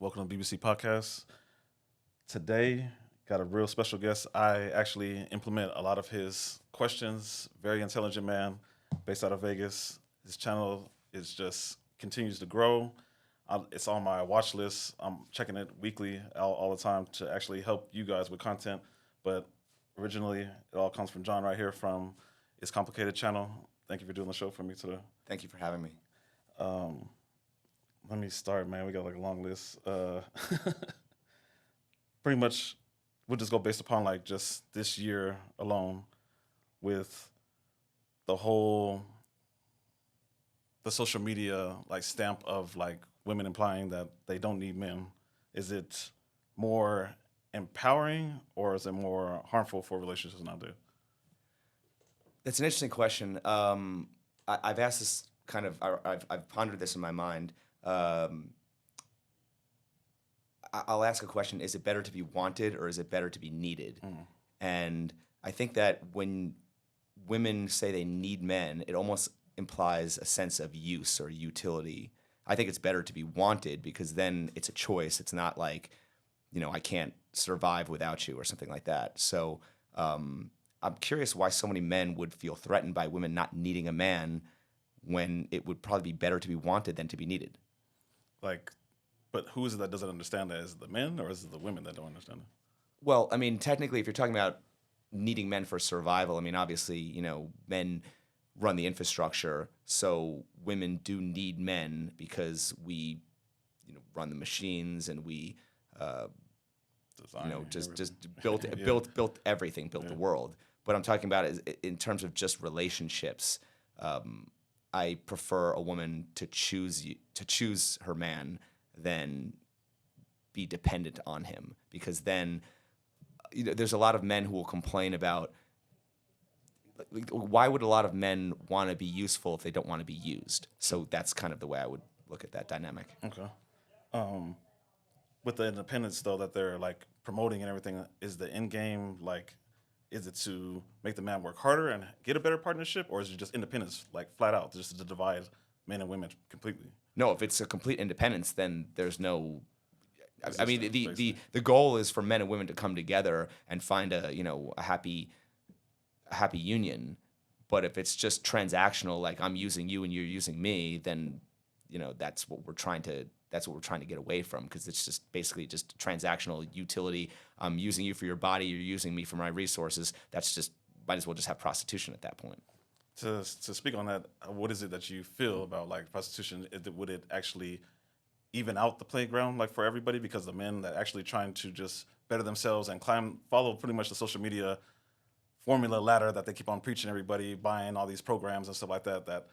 Welcome to BBC Podcast. Today, got a real special guest. I actually implement a lot of his questions. Very intelligent man, based out of Vegas. His channel is just continues to grow. It's on my watch list. I'm checking it weekly, all the time, to actually help you guys with content. But originally, it all comes from John right here from It's Complicated channel. Thank you for doing the show for me today. Thank you for having me. Let me start, man. We got like a long list. Pretty much, we'll just go based upon like just this year alone, with the social media like stamp of like women implying that they don't need men. Is it more empowering or is it more harmful for relationships nowadays? That's an interesting question. I've asked this kind of, I've pondered this in my mind. I'll ask a question: is it better to be wanted or is it better to be needed? And I think that when women say they need men, it almost implies a sense of use or utility. I think it's better to be wanted because then it's a choice. It's not like, I can't survive without you or something like that. So I'm curious why so many men would feel threatened by women not needing a man when it would probably be better to be wanted than to be needed. But who is it that doesn't understand that? Is it the men or is it the women that don't understand it? Well, I mean, technically, if you're talking about needing men for survival, I mean, obviously, men run the infrastructure, so women do need men because we, run the machines and we, just built everything, built the world. But I'm talking about it in terms of just relationships. I prefer a woman to choose her man than be dependent on him, because then there's a lot of men who will complain about, why would a lot of men want to be useful if they don't want to be used? So that's kind of the way I would look at that dynamic. Okay. With the independence though that they're like promoting and everything, is the end game like, is it to make the man work harder and get a better partnership, or is it just independence, like flat out, just to divide men and women completely? No, if it's a complete independence, then there's no. I mean, the goal is for men and women to come together and find a happy union. But if it's just transactional, like I'm using you and you're using me, then that's what we're trying to get away from, because it's just basically just transactional utility. I'm using you for your body, you're using me for my resources. That's just, might as well just have prostitution at that point. To speak on that, what is it that you feel about like prostitution? Would it actually even out the playground like for everybody? Because the men that actually trying to just better themselves and follow pretty much the social media formula ladder that they keep on preaching everybody, buying all these programs and stuff like that, that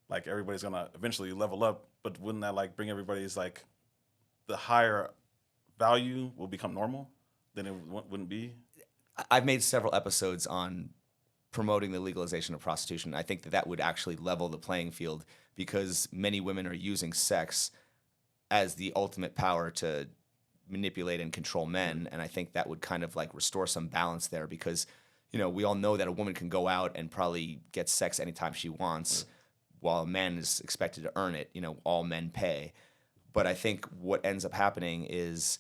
like everybody's gonna eventually level up. But wouldn't that like bring everybody's like the higher value will become normal? Then it wouldn't be. I've made several episodes on promoting the legalization of prostitution. I think that would actually level the playing field, because many women are using sex as the ultimate power to manipulate and control men. And I think that would kind of like restore some balance there, because, we all know that a woman can go out and probably get sex anytime she wants, while a man is expected to earn it. All men pay. But I think what ends up happening is,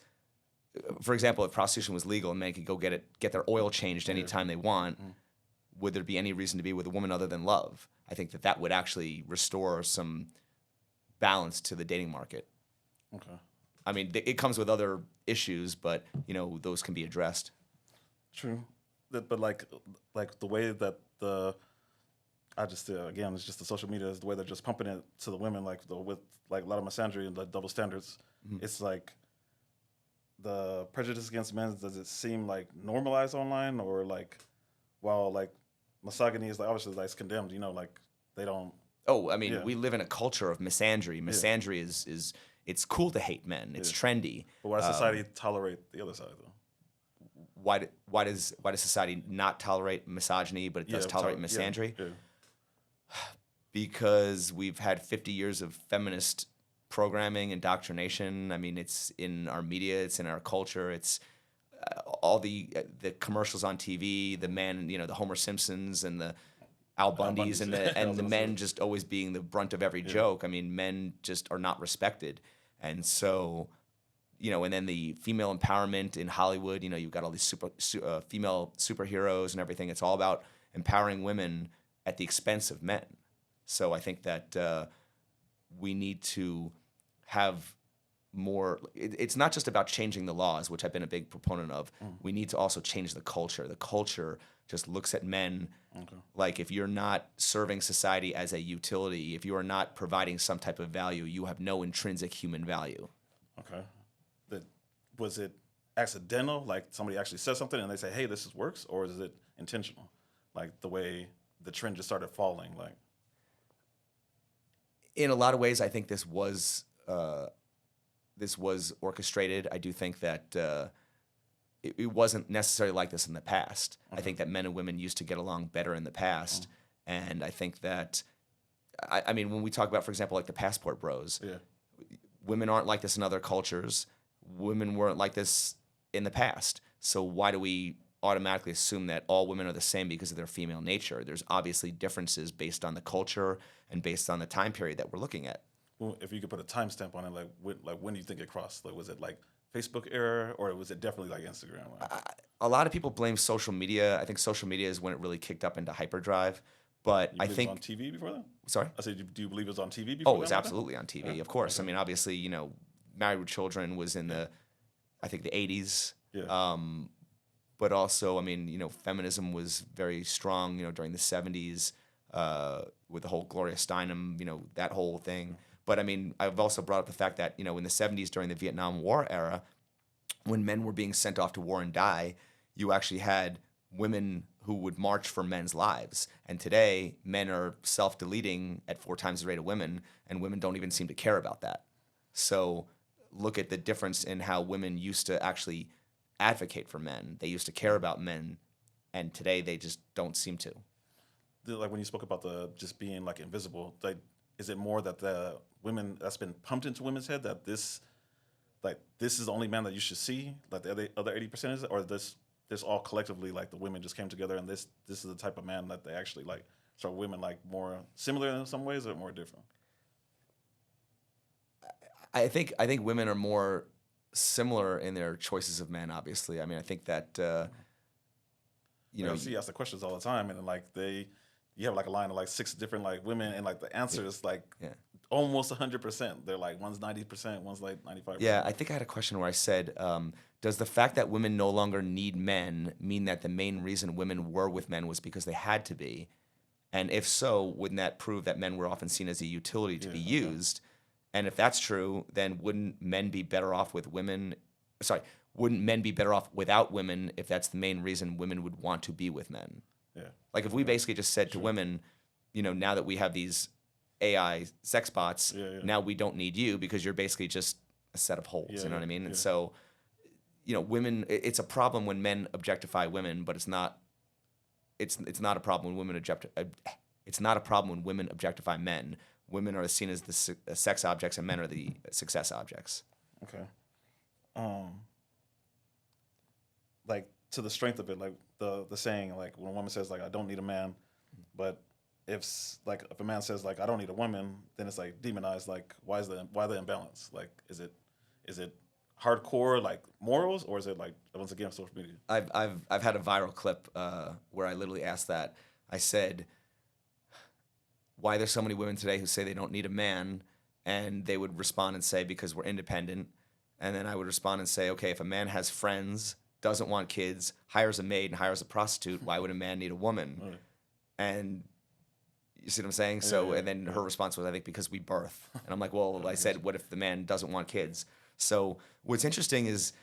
for example, if prostitution was legal and men could go get their oil changed anytime they want, would there be any reason to be with a woman other than love? I think that would actually restore some balance to the dating market. Okay. I mean, it comes with other issues, but those can be addressed. True, but like the way that again, it's just the social media is the way they're just pumping it to the women, with like a lot of misandry and like double standards. Mm-hmm. It's like the prejudice against men. Does it seem like normalized online, or like, while like misogyny is like obviously like it's condemned, like they don't. Oh, I mean, we live in a culture of misandry. Misandry is it's cool to hate men. It's trendy. But why does society tolerate the other side though? Why does society not tolerate misogyny, but it does tolerate misandry? Yeah. Because we've had 50 years of feminist programming, indoctrination. I mean, it's in our media, it's in our culture, it's all the commercials on TV, the men, the Homer Simpsons and the Al Bundys and the men just always being the brunt of every joke. I mean, men just are not respected. And so, and then the female empowerment in Hollywood. You've got all these female superheroes and everything. It's all about empowering women at the expense of men. So I think that we need to have more. It's not just about changing the laws, which I've been a big proponent of. We need to also change the culture. The culture just looks at men like, if you're not serving society as a utility, if you are not providing some type of value, you have no intrinsic human value. Okay. Was it accidental? Like somebody actually said something and they say, "Hey, this works," or is it intentional? Like the way the trend just started falling. Like, in a lot of ways, I think this was orchestrated. I do think that it wasn't necessarily like this in the past. I think that men and women used to get along better in the past, and I think that I mean, when we talk about, for example, like the passport bros, women aren't like this in other cultures. Women weren't like this in the past. So why do we automatically assume that all women are the same because of their female nature? There's obviously differences based on the culture and based on the time period that we're looking at. well, if you could put a timestamp on it, when do you think it crossed? Like, was it like Facebook era, or was it definitely like Instagram? Like, A lot of people blame social media. I think social media is when it really kicked up into hyperdrive. But I think it was on TV before that. Sorry? I said, do you believe it was on TV before? Oh, it was that? absolutely on TV, Yeah. of course. Okay. I mean, obviously, Married with Children was in I think the 80s. Yeah. But also, I mean, feminism was very strong, during the 70s with the whole Gloria Steinem, that whole thing. But I mean, I've also brought up the fact that, in the 70s during the Vietnam War era, when men were being sent off to war and die, you actually had women who would march for men's lives. And today, men are self-deleting at 4 times the rate of women, and women don't even seem to care about that. So look at the difference in how women used to actually advocate for men. They used to care about men, and today they just don't seem to. Like when you spoke about the just being like invisible, like, is it more that the women that's been pumped into women's head that this is the only man that you should see, like the other 80% is, or this all collectively, like the women just came together and this is the type of man that they actually like? So are women like more similar in some ways or more different? I think women are more similar in their choices of men. Obviously, I mean, I think that I see, ask the questions all the time, and like you have like a line of like 6 different like women, and like the answer is like almost 100%. They're like, one's 90%, one's like 95%. Yeah, I think I had a question where I said, does the fact that women no longer need men mean that the main reason women were with men was because they had to be? And if so, wouldn't that prove that men were often seen as a utility to be used? And if that's true, then wouldn't men be better off with women? Sorry, wouldn't men be better off without women if that's the main reason women would want to be with men? Yeah. Like if we basically just said to women, now that we have these AI sex bots, now we don't need you because you're basically just a set of holes. You know what I mean? And so, women. It's a problem when men objectify women, but it's not. It's not a problem when women It's not a problem when women objectify men. Women are seen as the sex objects, and men are the success objects. Okay. Like, to the strength of it, like the saying, like when a woman says like, "I don't need a man," but if a man says like, "I don't need a woman," then it's like demonized. Like, why the imbalance? Like, is it hardcore like morals, or is it like, once again, social media? I've had a viral clip where I literally asked that. I said, why there's so many women today who say they don't need a man, and they would respond and say, because we're independent. And then I would respond and say, okay, if a man has friends, doesn't want kids, hires a maid and hires a prostitute, why would a man need a woman? Right. And you see what I'm saying? And then her response was, I think because we birth. And I'm like, well, I said, what if the man doesn't want kids? So what's interesting is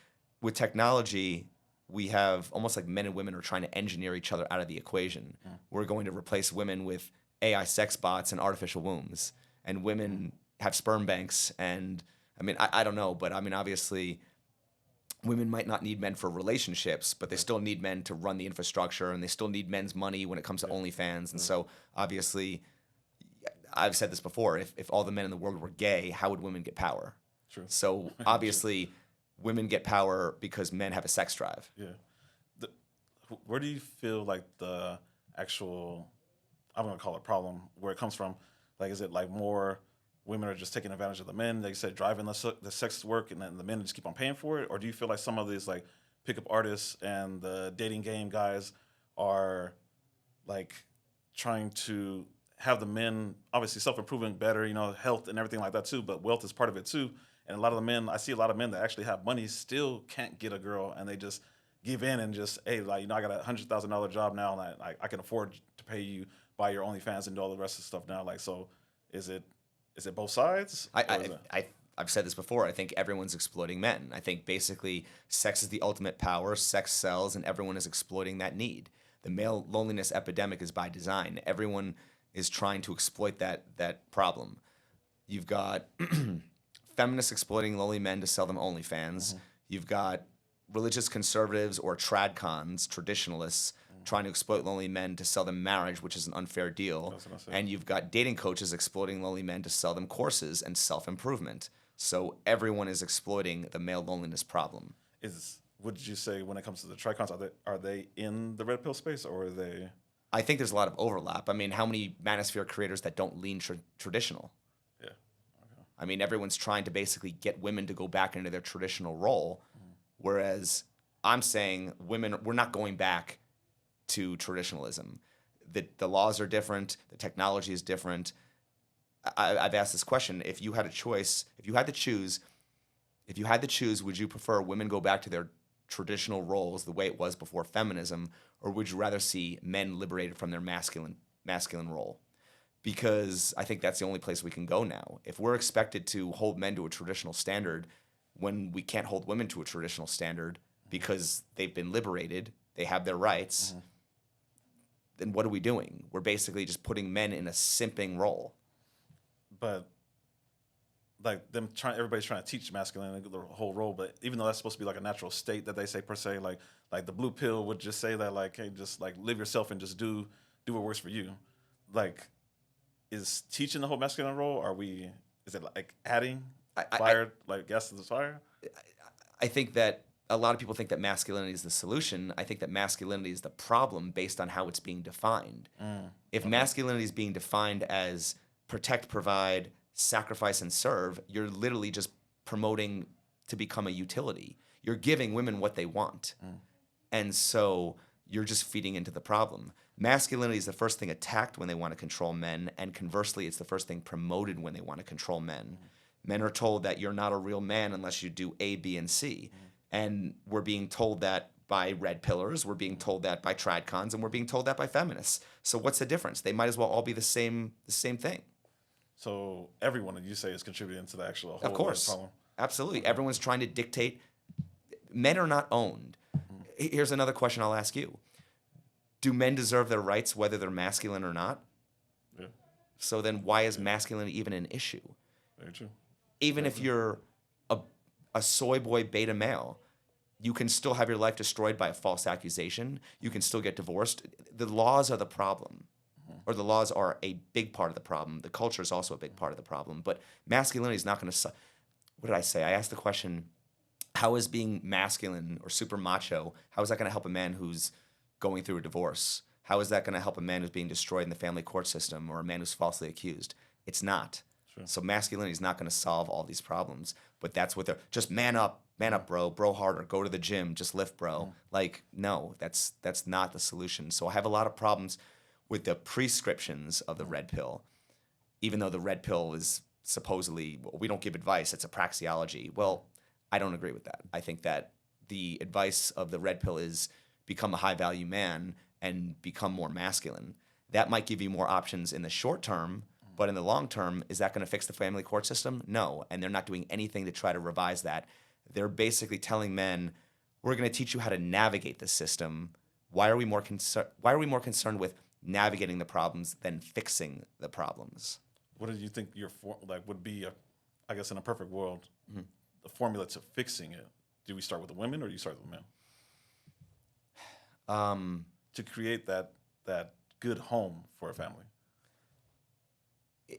with technology, we have almost like men and women are trying to engineer each other out of the equation. We're going to replace women with AI sex bots and artificial wombs, and women have sperm banks. And I mean, I don't know, but I mean, obviously women might not need men for relationships, but they still need men to run the infrastructure, and they still need men's money when it comes to OnlyFans. And so obviously, I've said this before, if all the men in the world were gay, how would women get power? True. So obviously women get power because men have a sex drive. Yeah. Where do you feel like the actual, I'm going to call it problem, where it comes from? Like, is it like more women are just taking advantage of the men? Like you said, driving the sex work, and then the men just keep on paying for it? Or do you feel like some of these like pickup artists and the dating game guys are like trying to have the men obviously self-improving better, health and everything like that too, but wealth is part of it too. And a lot of the men, I see a lot of men that actually have money still can't get a girl, and they just give in and just, hey, like, I got $100,000 job now, and I can afford to pay you, buy your OnlyFans and do all the rest of the stuff now. Like, so is it both sides? I've said this before. I think everyone's exploiting men. I think basically sex is the ultimate power. Sex sells, and everyone is exploiting that need. The male loneliness epidemic is by design. Everyone is trying to exploit that problem. You've got feminists exploiting lonely men to sell them OnlyFans. You've got religious conservatives or tradcons, traditionalists, trying to exploit lonely men to sell them marriage, which is an unfair deal. That's what I said. And you've got dating coaches exploiting lonely men to sell them courses and self-improvement. So everyone is exploiting the male loneliness problem. Would you say when it comes to the tricons, are they in the red pill space, or are they? I think there's a lot of overlap. I mean, how many manosphere creators that don't lean traditional? Yeah. Okay. I mean, everyone's trying to basically get women to go back into their traditional role, whereas I'm saying we're not going back to traditionalism. The laws are different. The technology is different. I've asked this question: if you had a choice, if you had to choose, would you prefer women go back to their traditional roles the way it was before feminism, or would you rather see men liberated from their masculine role? Because I think that's the only place we can go now. If we're expected to hold men to a traditional standard when we can't hold women to a traditional standard because they've been liberated, they have their rights, then what are we doing? We're basically just putting men in a simping role. But like everybody's trying to teach masculinity, the whole role, but even though that's supposed to be like a natural state that they say per se, like the blue pill would just say that, like, hey, just like live yourself and just do what works for you. Like, is teaching the whole masculine role, is it like adding gas to the fire? I think that a lot of people think that masculinity is the solution. I think that masculinity is the problem based on how it's being defined. If masculinity is being defined as protect, provide, sacrifice, and serve, you're literally just promoting to become a utility. You're giving women what they want. And so you're just feeding into the problem. Masculinity is the first thing attacked when they want to control men, and conversely, it's the first thing promoted when they want to control men. Men are told that you're not a real man unless you do A, B, and C. And we're being told that by red pillars, we're being told that by tradcons, and we're being told that by feminists. So what's the difference? They might as well all be the same thing. So everyone, you say, is contributing to the actual whole Of course. problem. Absolutely. Everyone's trying to dictate. Men are not owned. Here's another question I'll ask you. Do men deserve their rights whether they're masculine or not? Yeah. So then why is masculinity even an issue? Very true. Even if you're a soy boy beta male, you can still have your life destroyed by a false accusation. You can still get divorced. The laws are the problem. Or the laws are a big part of the problem. The culture is also a big part of the problem. But masculinity is not going to... What did I say? I asked the question, how is being masculine or super macho, how is that going to help a man who's going through a divorce? How is that going to help a man who's being destroyed in the family court system, or a man who's falsely accused? It's not. Sure. So masculinity is not going to solve all these problems. But that's what they're... Just man up, bro harder, go to the gym, just lift, bro. Like, no, that's not the solution. So I have a lot of problems with the prescriptions of the red pill, even though the red pill is supposedly, we don't give advice, it's a praxeology. Well, I don't agree with that. I think that the advice of the red pill is become a high-value man and become more masculine. That might give you more options in the short term, but in the long term, is that going to fix the family court system? No, and they're not doing anything to try to revise that. They're basically telling men, we're going to teach you how to navigate the system. Why are we more concerned with navigating the problems than fixing the problems? What do you think would be, I guess, in a perfect world, the formula to fixing it? Do we start with the women, or do you start with the men? To create that good home for a family.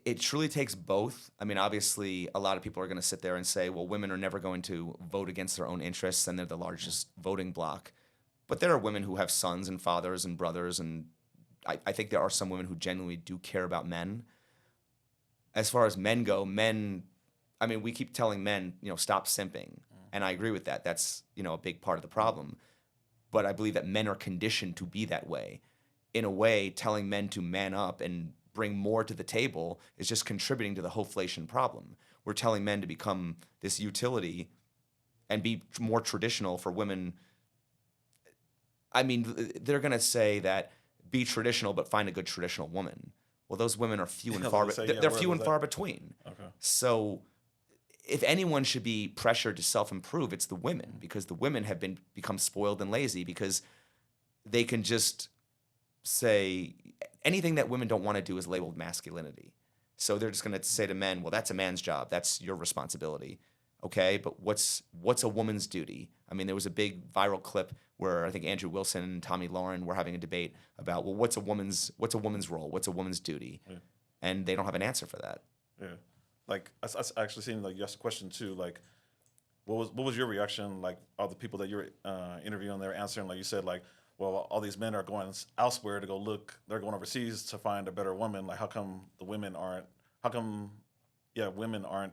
It truly takes both. I mean, obviously, a lot of people are going to sit there and say, well, women are never going to vote against their own interests, and they're the largest voting bloc. But there are women who have sons and fathers and brothers, and I think there are some women who genuinely do care about men. as far as men go, I mean, we keep telling men, stop simping. And I agree with that. That's, a big part of the problem. But I believe that men are conditioned to be that way. In a way, telling men to man up and bring more to the table is just contributing to the hoflation problem. We're telling men to become this utility and be more traditional for women. I mean, they're going to say that be traditional, but find a good traditional woman. Well, those women are few and far. They're few and far between. Okay. So, if anyone should be pressured to self-improve, it's the women, because the women have become spoiled and lazy because they can just say anything that women don't want to do is labeled masculinity. So they're just going to say to men, well, that's a man's job. That's your responsibility. Okay, but what's a woman's duty? I mean, there was a big viral clip where I think Andrew Wilson and Tommy Lauren were having a debate about, well, what's a woman's role? What's a woman's duty? Yeah. And they don't have an answer for that. Yeah. Like I actually seen like you asked a question too, like what was your reaction, like all the people that you're interviewing, they're answering, like you said, like, well, all these men are going elsewhere to go look, they're going overseas to find a better woman. Like, how come women aren't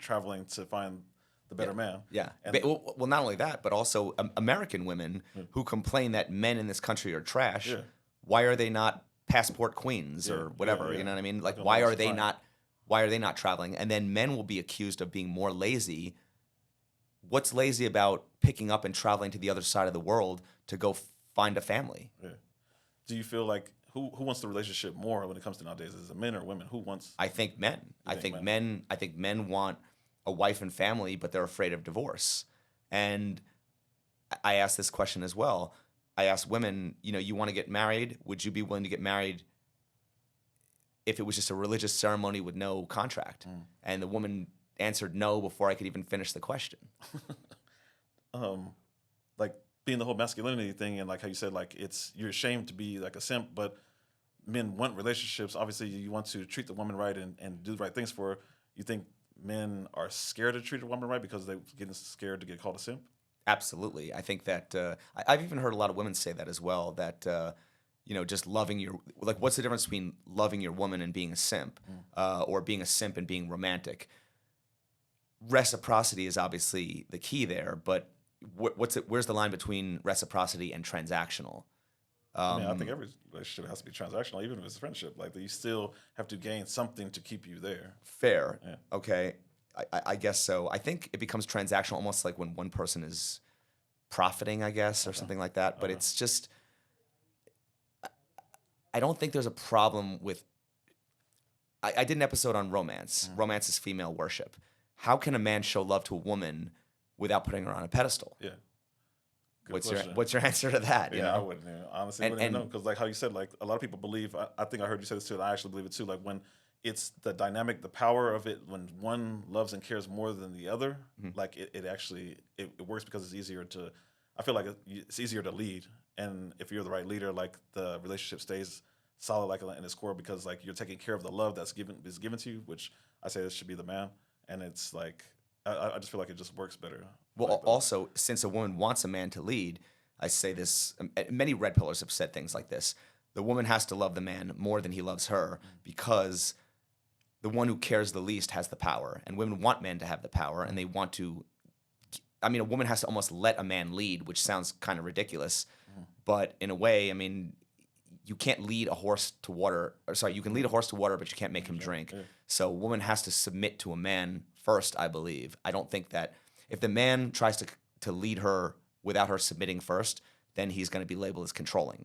traveling to find the better man? Yeah. Well, not only that, but also American women who complain that men in this country are trash. Yeah. Why are they not passport queens or whatever? You know what I mean? Like, why are they not traveling? And then men will be accused of being more lazy. What's lazy about picking up and traveling to the other side of the world to go find a family? Yeah. Do you feel like who wants the relationship more when it comes to nowadays? Is it men or women? Who wants? I think men. I think men want a wife and family, but they're afraid of divorce. And I asked this question as well. I asked women, you want to get married? Would you be willing to get married if it was just a religious ceremony with no contract? And the woman answered no before I could even finish the question. Like being the whole masculinity thing, and like how you said, like you're ashamed to be like a simp, but men want relationships. Obviously, you want to treat the woman right and do the right things for her. You think men are scared to treat a woman right because they're getting scared to get called a simp? Absolutely. I think that I've even heard a lot of women say that as well, that just loving your, like, what's the difference between loving your woman and being a simp, or being a simp and being romantic? Reciprocity is obviously the key there, but where's the line between reciprocity and transactional? I think every relationship has to be transactional, even if it's a friendship. Like, you still have to gain something to keep you there. Fair. Yeah. Okay. I guess so. I think it becomes transactional almost like when one person is profiting, I guess, or something like that. But it's just, I don't think there's a problem with, I did an episode on romance. Romance is female worship. How can a man show love to a woman without putting her on a pedestal? Yeah. What's your answer to that? I wouldn't. Honestly, wouldn't know, because like how you said, like a lot of people believe. I think I heard you say this too, and I actually believe it too. Like, when it's the dynamic, the power of it, when one loves and cares more than the other, like it actually works, because it's easier to. I feel like it's easier to lead, and if you're the right leader, like, the relationship stays solid, like, in its core, because like you're taking care of the love is given to you, which I say this should be the man, and it's like. I just feel like it just works better. Well, also, since a woman wants a man to lead, I say this, many red pillars have said things like this. The woman has to love the man more than he loves her, because the one who cares the least has the power. And women want men to have the power, and they want to, a woman has to almost let a man lead, which sounds kind of ridiculous. But in a way, you can't lead a horse to water. You can lead a horse to water, but you can't make him drink. Yeah. So a woman has to submit to a man first, I believe. I don't think that if the man tries to lead her without her submitting first, then he's going to be labeled as controlling.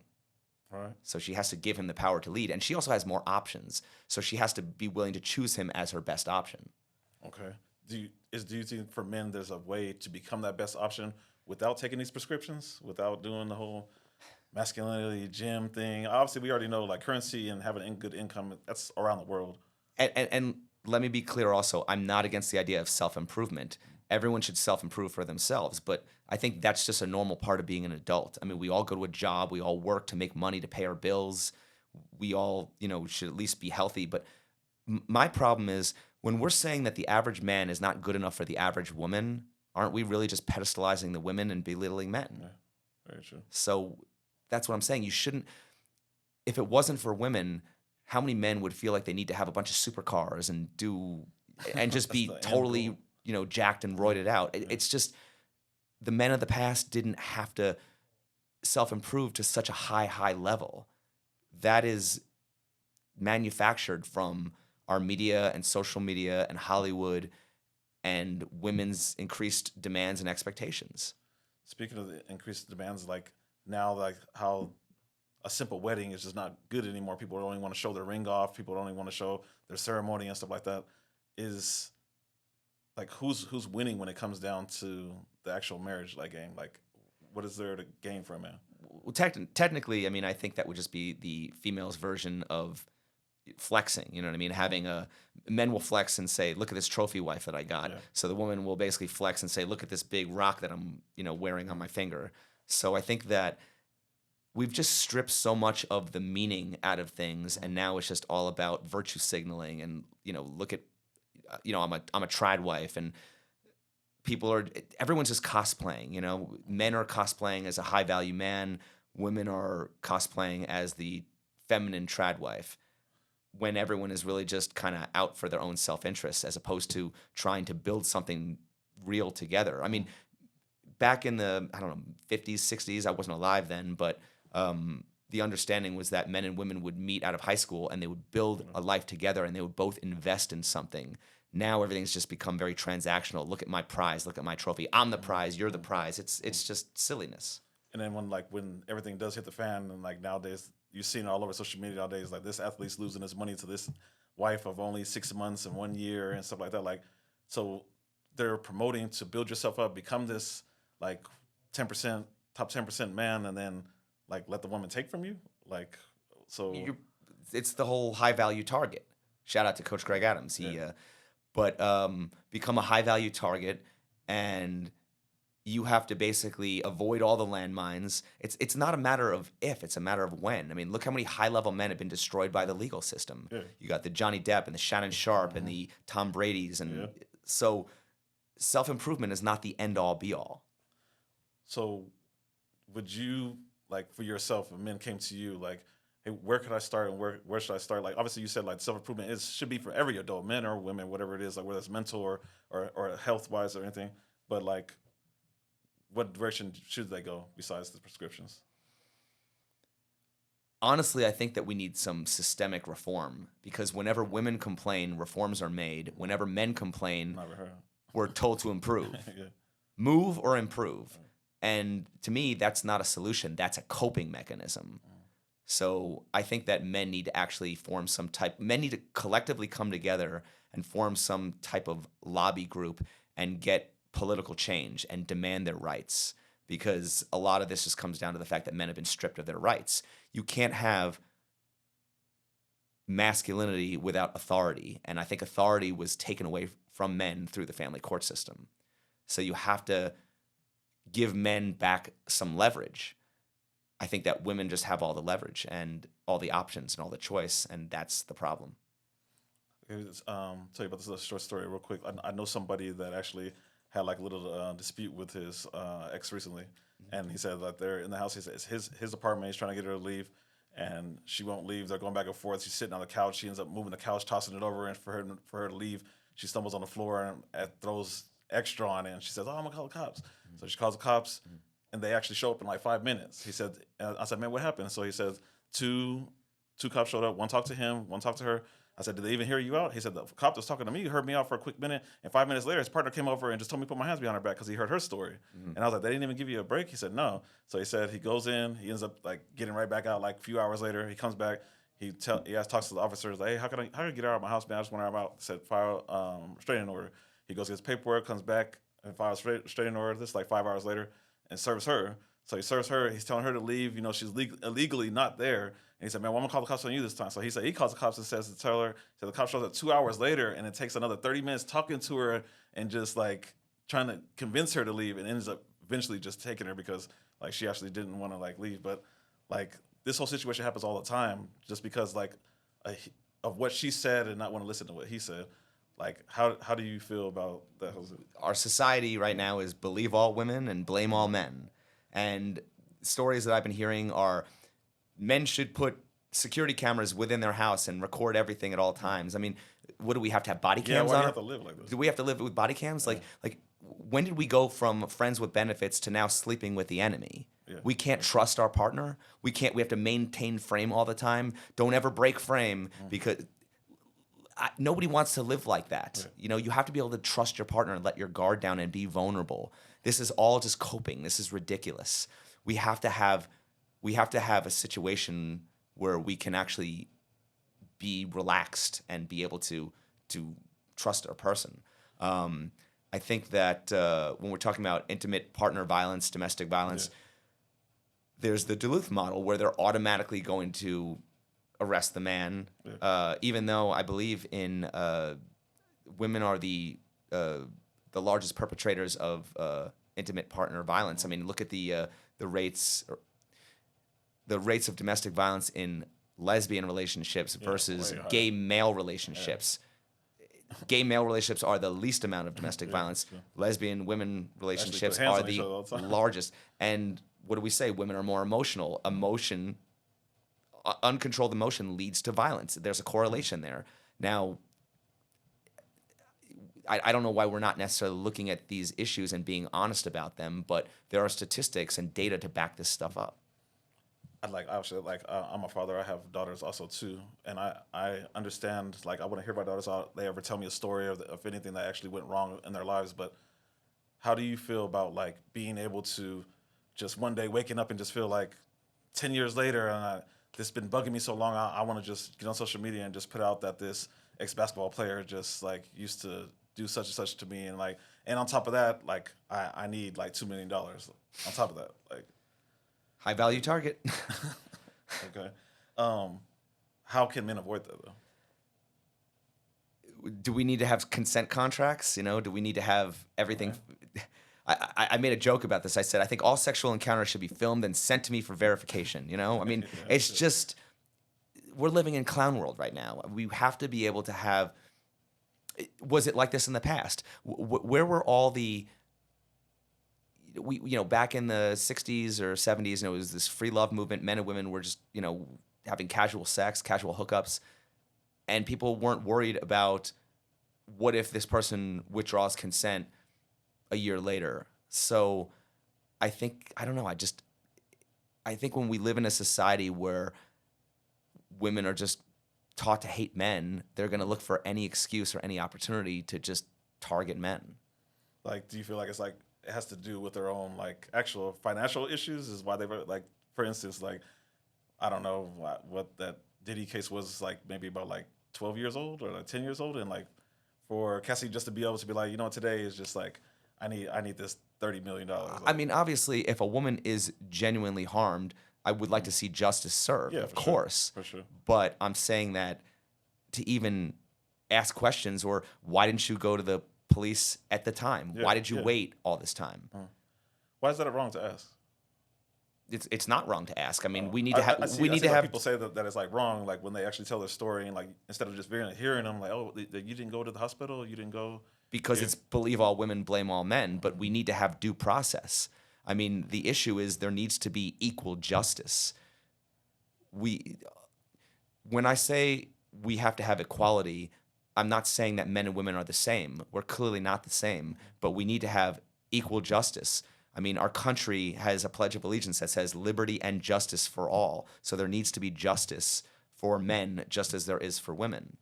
All right. So she has to give him the power to lead. And she also has more options. So she has to be willing to choose him as her best option. Okay. Do you think for men there's a way to become that best option without taking these prescriptions, without doing the whole masculinity gym thing? Obviously, we already know, like, currency and having good income, that's around the world. And let me be clear also, I'm not against the idea of self-improvement. Everyone should self-improve for themselves, but I think that's just a normal part of being an adult. We all go to a job, we all work to make money to pay our bills. We all, should at least be healthy. But my problem is, when we're saying that the average man is not good enough for the average woman, aren't we really just pedestalizing the women and belittling men? Yeah, very true. So that's what I'm saying. You shouldn't, if it wasn't for women, how many men would feel like they need to have a bunch of supercars and just That's be the end totally, goal. jacked and roided out? It's just the men of the past didn't have to self-improve to such a high level. That is manufactured from our media and social media and Hollywood and women's increased demands and expectations. Speaking of the increased demands, like now, like how a simple wedding is just not good anymore. People only want to show their ring off. People only want to show their ceremony and stuff like that. Is like who's winning when it comes down to the actual marriage like game? Like, what is there to gain from it? Well, technically, I mean, I think that would just be the female's version of flexing. You know what I mean? Men will flex and say, "Look at this trophy wife that I got." Yeah. So the woman will basically flex and say, "Look at this big rock that I'm, wearing on my finger." So I think that we've just stripped so much of the meaning out of things, and now it's just all about virtue signaling. And look at, I'm a trad wife, and everyone's just cosplaying. Men are cosplaying as a high value man, women are cosplaying as the feminine trad wife, when everyone is really just kind of out for their own self-interest as opposed to trying to build something real together. I mean, back in the, I don't know, 50s, 60s, I wasn't alive then, but the understanding was that men and women would meet out of high school and they would build a life together and they would both invest in something. Now everything's just become very transactional. Look at my prize, look at my trophy. I'm the prize, you're the prize. It's just silliness. And then when everything does hit the fan, and like nowadays you've seen it all over social media nowadays, like this athlete's losing his money to this wife of only 6 months and 1 year and stuff like that. Like, so they're promoting to build yourself up, become this like 10%, top 10% man, and then like let the woman take from you. Like, so It's the whole high value target. Shout out to Coach Greg Adams. Become a high value target, and you have to basically avoid all the landmines. It's not a matter of if, it's a matter of when. I mean, look how many high-level men have been destroyed by the legal system. Yeah. You got the Johnny Depp and the Shannon Sharp and the Tom Bradys. And so self-improvement is not the end-all, be-all. So would you, like for yourself, if men came to you, like, hey, where could I start and where should I start? Like, obviously you said like self-improvement should be for every adult, men or women, whatever it is, like whether it's mental or health-wise or anything. But like, what direction should they go besides the prescriptions? Honestly, I think that we need some systemic reform, because whenever women complain, reforms are made. Whenever men complain, we're told to improve. Yeah. Move or improve. And to me, that's not a solution. That's a coping mechanism. So I think that men need to actually men need to collectively come together and form some type of lobby group and get political change and demand their rights, because a lot of this just comes down to the fact that men have been stripped of their rights. You can't have masculinity without authority, and I think authority was taken away from men through the family court system. So you have to give men back some leverage. I think that women just have all the leverage and all the options and all the choice, and that's the problem. Tell you about this short story real quick. I know somebody that actually had like a little dispute with his ex recently, and he said that they're in the house. He says it's his apartment. He's trying to get her to leave, and she won't leave. They're going back and forth. She's sitting on the couch. She ends up moving the couch, tossing it over, and for her to leave, she stumbles on the floor and throws extra on it. And she says, "Oh, I'm gonna call the cops." So she calls the cops, and they actually show up in like 5 minutes. He said, "I said, man, what happened?" So he says, two cops showed up. One talked to him, one talked to her. I said, "Did they even hear you out?" He said, "The cop was talking to me, heard me out for a quick minute, and 5 minutes later, his partner came over and just told me to put my hands behind her back because he heard her story." And I was like, "They didn't even give you a break?" He said, "No." So he said he goes in, he ends up like getting right back out like a few hours later. He comes back, he talks to the officers, like, "Hey, how can I get her out of my house, man? I just want her out." He said, "File restraining order." He goes, gets paperwork, comes back and files restraining order. This is like 5 hours later, and serves her. So he serves her. He's telling her to leave. She's illegally not there. And he said, "Man, well, I'm gonna call the cops on you this time." So he said he calls the cops and says to tell her. So the cop shows up 2 hours later, and it takes another 30 minutes talking to her and just like trying to convince her to leave, and ends up eventually just taking her because like she actually didn't want to like leave. But like this whole situation happens all the time, just because like of what she said and not want to listen to what he said. Like how do you feel about that? Our society right now is believe all women and blame all men. And stories that I've been hearing are men should put security cameras within their house and record everything at all times. I mean, what do we have to have body Yeah, cams why do on? you have to live like this? Do we have to live with body cams? Like when did we go from friends with benefits to now sleeping with the enemy? Yeah. We can't trust our partner. We have to maintain frame all the time. Don't ever break frame because nobody wants to live like that. Yeah. You know, you have to be able to trust your partner and let your guard down and be vulnerable. This is all just coping. This is ridiculous. We have to have a situation where we can actually be relaxed and be able to trust a person. I think that when we're talking about intimate partner violence, domestic violence, there's the Duluth model where they're automatically going to arrest the man, even though I believe in women are the largest perpetrators of intimate partner violence. I mean, look at the rates. The rates of domestic violence in lesbian relationships versus gay male relationships. Gay male relationships are the least amount of domestic violence. Sure. Lesbian women relationships hands are on each the other all the time. largest. And what do we say? Women are more emotional. Uncontrolled emotion leads to violence. There's a correlation there. Now, I don't know why we're not necessarily looking at these issues and being honest about them, but there are statistics and data to back this stuff up. Obviously, I'm a father. I have daughters also too, and I understand. Like, I want to hear my daughters. They ever tell me a story of anything that actually went wrong in their lives. But how do you feel about like being able to just one day waking up and just feel like 10 years later, and this been bugging me so long. I want to just get on social media and just put out that this ex-basketball player just like used to do such and such to me, and on top of that, like I need like $2 million on top of that, like. High value target. Okay. How can men avoid that though? Do we need to have consent contracts? You know, do we need to have everything? Right. I made a joke about this. I said, I think all sexual encounters should be filmed and sent to me for verification. You know, I mean, it's just, we're living in clown world right now. We have to be able to have, was it like this in the past? Where were all the, back in the 60s or 70s, it was this free love movement. Men and women were just, having casual sex, casual hookups, and people weren't worried about what if this person withdraws consent a year later. So I think, I don't know, I think when we live in a society where women are just taught to hate men, they're going to look for any excuse or any opportunity to just target men. Like, do you feel like it's like, it has to do with their own like actual financial issues is why they were like, for instance, like, I don't know what that Diddy case was, like maybe about like 12 years old or like 10 years old. And like for Cassie just to be able to be like, today is just like, I need this $30 million. Like, I mean, obviously if a woman is genuinely harmed, I would like to see justice served, of course. For sure. But I'm saying that to even ask questions or why didn't you go to the police at the time? Why did you wait all this time? Why is that wrong to ask? It's not wrong to ask. I mean, we need to have. We need to have people say that it's like wrong, like when they actually tell their story and like instead of just hearing them, like, oh, you didn't go to the hospital, you didn't go because it's believe all women, blame all men. But we need to have due process. I mean, the issue is there needs to be equal justice. When I say we have to have equality, I'm not saying that men and women are the same. We're clearly not the same, but we need to have equal justice. I mean, our country has a Pledge of Allegiance that says liberty and justice for all. So there needs to be justice for men just as there is for women.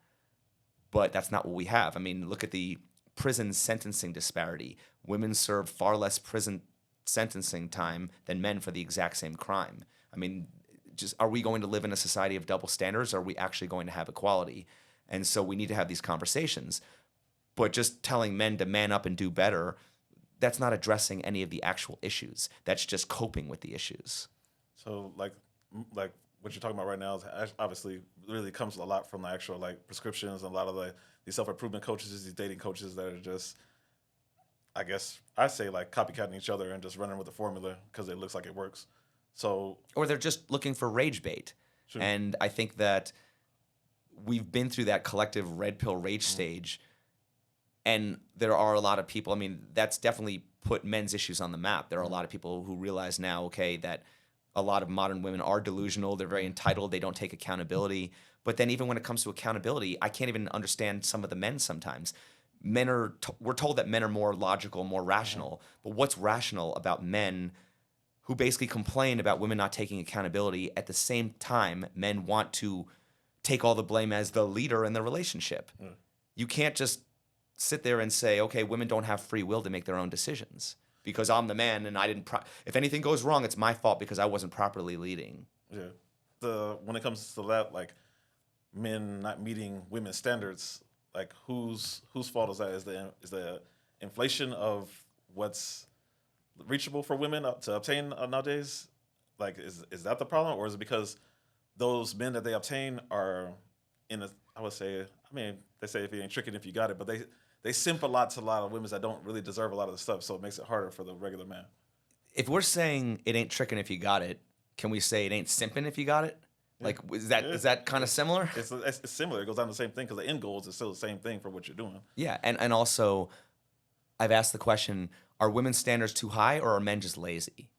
But that's not what we have. I mean, look at the prison sentencing disparity. Women serve far less prison sentencing time than men for the exact same crime. I mean, just are we going to live in a society of double standards, or are we actually going to have equality? And so we need to have these conversations. But just telling men to man up and do better, that's not addressing any of the actual issues. That's just coping with the issues. So like what you're talking about right now is obviously really comes a lot from the actual like prescriptions and a lot of these self-improvement coaches, these dating coaches that are just, I guess I say like copycatting each other and just running with the formula because it looks like it works. So, or they're just looking for rage bait. Sure. And I think that we've been through that collective red pill rage stage, and there are a lot of people. I mean, that's definitely put men's issues on the map. There are a lot of people who realize now, okay, that a lot of modern women are delusional. They're very entitled. They don't take accountability. But then even when it comes to accountability, I can't even understand some of the men sometimes. We're told that men are more logical, more rational. But what's rational about men who basically complain about women not taking accountability? At the same time, men want to take all the blame as the leader in the relationship. You can't just sit there and say, okay, women don't have free will to make their own decisions because I'm the man and I didn't. If anything goes wrong, it's my fault because I wasn't properly leading. Yeah. When it comes to that, like men not meeting women's standards, like whose fault is that? Is the inflation of what's reachable for women to obtain nowadays? Like, is that the problem, or is it because those men that they obtain are in a? I would say, I mean, they say if you ain't tricking, if you got it, but they simp a lot to a lot of women that don't really deserve a lot of the stuff, so it makes it harder for the regular man. If we're saying it ain't tricking if you got it, can we say it ain't simping if you got it? Like, is that kind of similar? It's similar. It goes down to the same thing because the end goals is still the same thing for what you're doing. Yeah, and also, I've asked the question: are women's standards too high, or are men just lazy?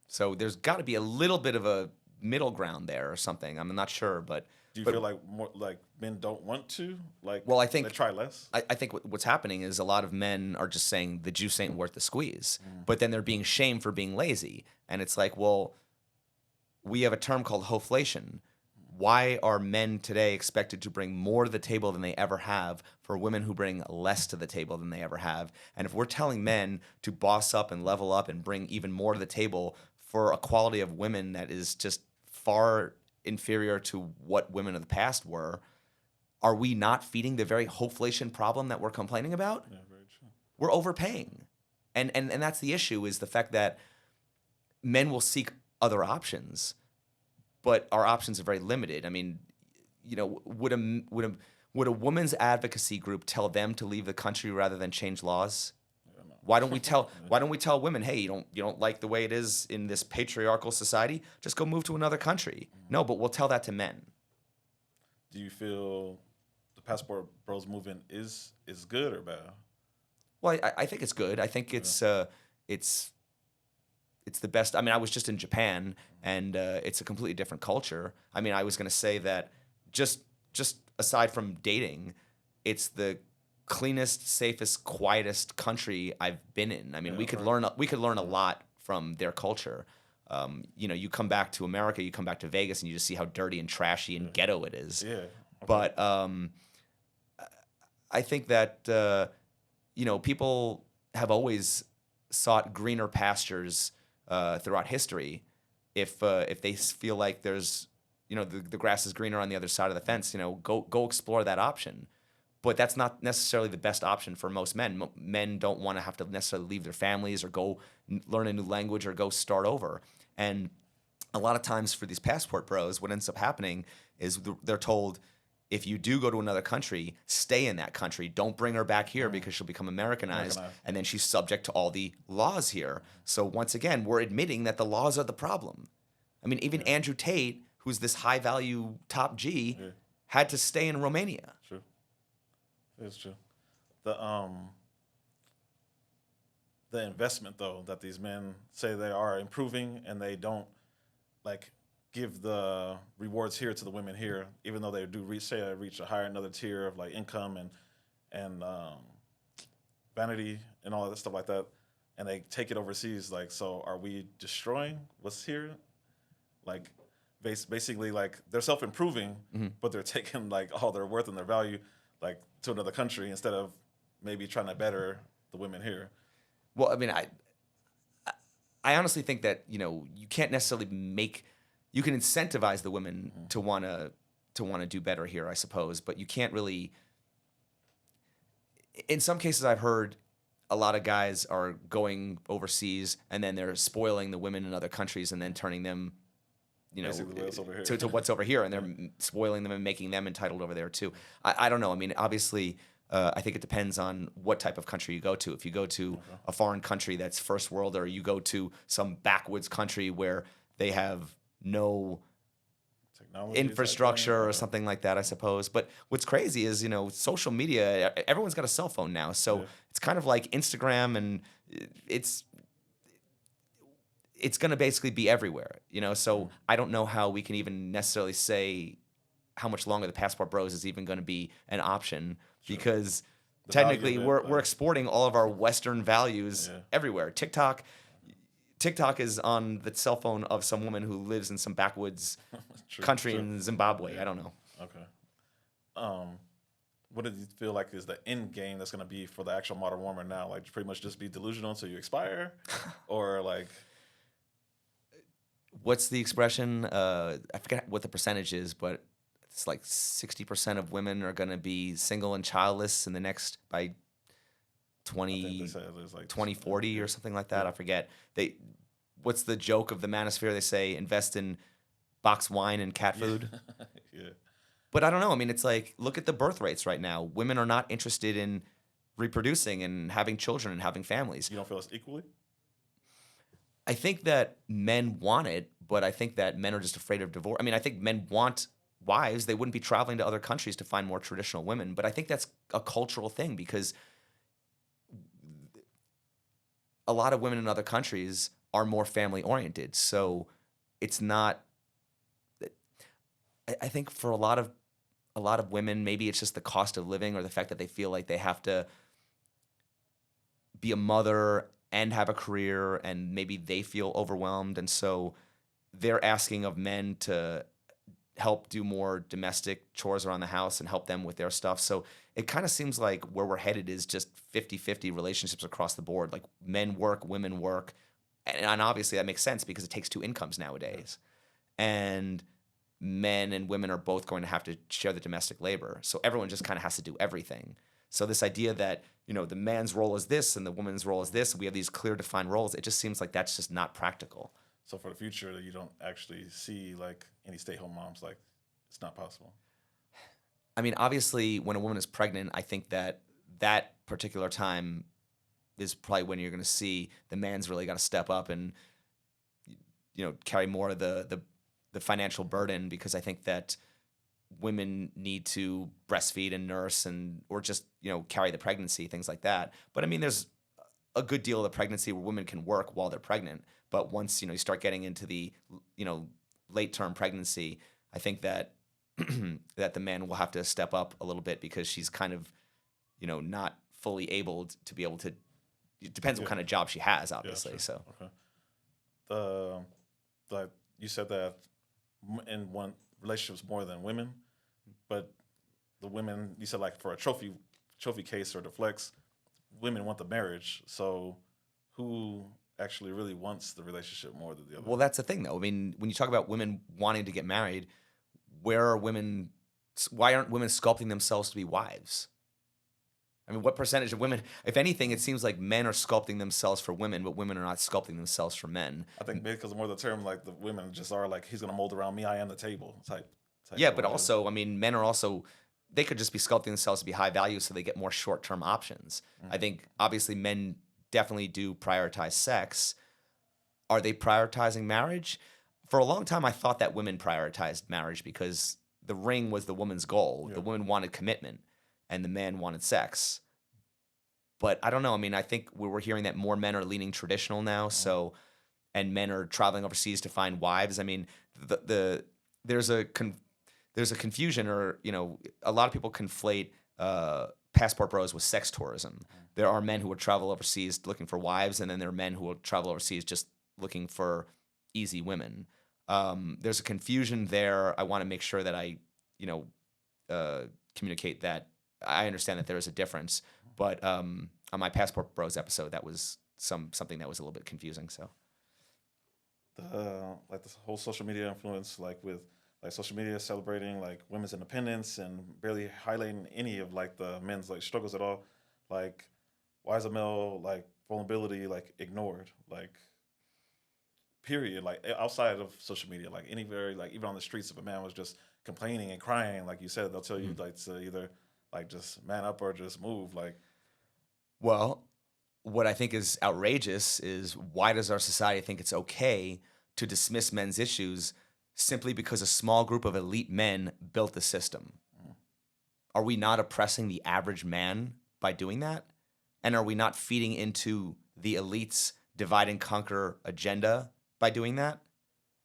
So there's got to be a little bit of a middle ground there or something. I'm not sure, but do you feel like more like men don't want to Well, I think they try less. I think what's happening is a lot of men are just saying the juice ain't worth the squeeze, but then they're being shamed for being lazy, and it's like, well, we have a term called hoflation. Why are men today expected to bring more to the table than they ever have for women who bring less to the table than they ever have? And if we're telling men to boss up and level up and bring even more to the table for a quality of women that is just far inferior to what women of the past were, are we not feeding the very hoflation problem that we're complaining about? Yeah, very true. We're overpaying. And that's the issue, is the fact that men will seek other options, but our options are very limited. I mean, would a women's advocacy group tell them to leave the country rather than change laws? Why don't we tell women, hey, you don't like the way it is in this patriarchal society? Just go move to another country. No, but we'll tell that to men. Do you feel the Passport Bros movement is good or bad? Well, I think it's good. I think it's the best. I mean, I was just in Japan, and it's a completely different culture. I mean, I was going to say that just aside from dating, it's the cleanest, safest, quietest country I've been in. I mean, we could learn a lot from their culture. You come back to America, you come back to Vegas, and you just see how dirty and trashy and ghetto it is. Yeah. Okay. But I think that people have always sought greener pastures throughout history. If they feel like there's the grass is greener on the other side of the fence, go explore that option. But that's not necessarily the best option for most men. Men don't want to have to necessarily leave their families or go learn a new language or go start over. And a lot of times for these passport bros, what ends up happening is they're told, if you do go to another country, stay in that country. Don't bring her back here because she'll become Americanized. And then she's subject to all the laws here. So once again, we're admitting that the laws are the problem. I mean, even Andrew Tate, who's this high-value top G, had to stay in Romania. True. It's true. The investment, though, that these men say they are improving, and they don't give the rewards here to the women here, even though they do reach a higher another tier of income and vanity and all that stuff like that, and they take it overseas. So are we destroying what's here? Basically, they're self-improving, but they're taking all their worth and their value to another country instead of maybe trying to better the women here. Well, I mean, I honestly think that you can't necessarily you can incentivize the women to want to do better here, I suppose, but you can't really. In some cases, I've heard a lot of guys are going overseas and then they're spoiling the women in other countries and then turning them, to what's over here, and they're spoiling them and making them entitled over there too. I don't know. I mean, obviously, I think it depends on what type of country you go to. If you go to a foreign country that's first world, or you go to some backwoods country where they have no technology, infrastructure or something like that, I suppose. But what's crazy is, social media, everyone's got a cell phone now. So it's kind of like Instagram, and it's going to basically be everywhere, So I don't know how we can even necessarily say how much longer the Passport Bros is even going to be an option because The value technically of it, we're like, exporting all of our Western values Yeah. everywhere. TikTok is on the cell phone of some woman who lives in some backwoods True, country true. in Zimbabwe. Yeah. I don't know. Okay. What do you feel like is the end game that's going to be for the actual modern woman now? Like, pretty much just be delusional until you expire, or like, What's the expression? I forget what the percentage is, but it's like 60% of women are going to be single and childless in the next by I think 20, they said there's like 2040 or something like that. Yeah. I forget. What's the joke of the manosphere? They say invest in box wine and cat food. Yeah. But I don't know. I mean, it's like, look at the birth rates right now. Women are not interested in reproducing and having children and having families. You don't feel it's equally? I think that men want it, but I think that men are just afraid of divorce. I mean, I think men want wives. They wouldn't be traveling to other countries to find more traditional women. But I think that's a cultural thing because a lot of women in other countries are more family oriented. So it's not. I think for a lot of women, maybe it's just the cost of living or the fact that they feel like they have to be a mother and have a career, and maybe they feel overwhelmed, and so they're asking of men to help do more domestic chores around the house and help them with their stuff. So it kind of seems like where we're headed is just 50-50 relationships across the board. Like men work, women work. And obviously that makes sense because it takes two incomes nowadays. And men and women are both going to have to share the domestic labor. So everyone just kind of has to do everything. So this idea that, the man's role is this and the woman's role is this, and we have these clear defined roles, it just seems like that's just not practical. So for the future, you don't actually see like any stay-home moms. Like, it's not possible. I mean, obviously, when a woman is pregnant, I think that particular time is probably when you're going to see the man's really got to step up and, carry more of the financial burden, because I think that women need to breastfeed and nurse or just, carry the pregnancy, things like that. But I mean, there's a good deal of the pregnancy where women can work while they're pregnant. But once, you start getting into the, late term pregnancy, I think that that the man will have to step up a little bit because she's kind of, not fully able to be able to. It depends what kind of job she has, obviously. Sure. So Okay. Like you said that in one relationships more than women, but the women, you said, like, for a trophy case or the flex, women want the marriage. So who actually really wants the relationship more than the other? Well, that's the thing, though. I mean, when you talk about women wanting to get married, why aren't women sculpting themselves to be wives? I mean, what percentage of women, if anything, it seems like men are sculpting themselves for women, but women are not sculpting themselves for men. I think maybe because more the term, like, the women just are like, he's going to mold around me, I am the table type Yeah, of but idea. also, I mean, men are also, they could just be sculpting themselves to be high value so they get more short-term options. I think, obviously, men definitely do prioritize sex. Are they prioritizing marriage? For a long time, I thought that women prioritized marriage because the ring was the woman's goal. Yeah. The woman wanted commitment, and the man wanted sex. But I don't know. I mean, I think we're hearing that more men are leaning traditional now. So, and men are traveling overseas to find wives. I mean, there's a confusion, or a lot of people conflate passport bros with sex tourism. There are men who will travel overseas looking for wives, and then there are men who will travel overseas just looking for easy women. There's a confusion there. I want to make sure that I, communicate that I understand that there is a difference. But on my Passport Bros episode, that was something that was a little bit confusing. So, like, this whole social media influence, like with like social media celebrating like women's independence and barely highlighting any of like the men's like struggles at all. Like, why is a male like vulnerability like ignored? Like, period. Like, outside of social media, like anywhere, like even on the streets, if a man was just complaining and crying, like you said, they'll tell you like to either like just man up or just move. Like, well, what I think is outrageous is, why does our society think it's okay to dismiss men's issues simply because a small group of elite men built the system? Are we not oppressing the average man by doing that? And are we not feeding into the elites' divide and conquer agenda by doing that.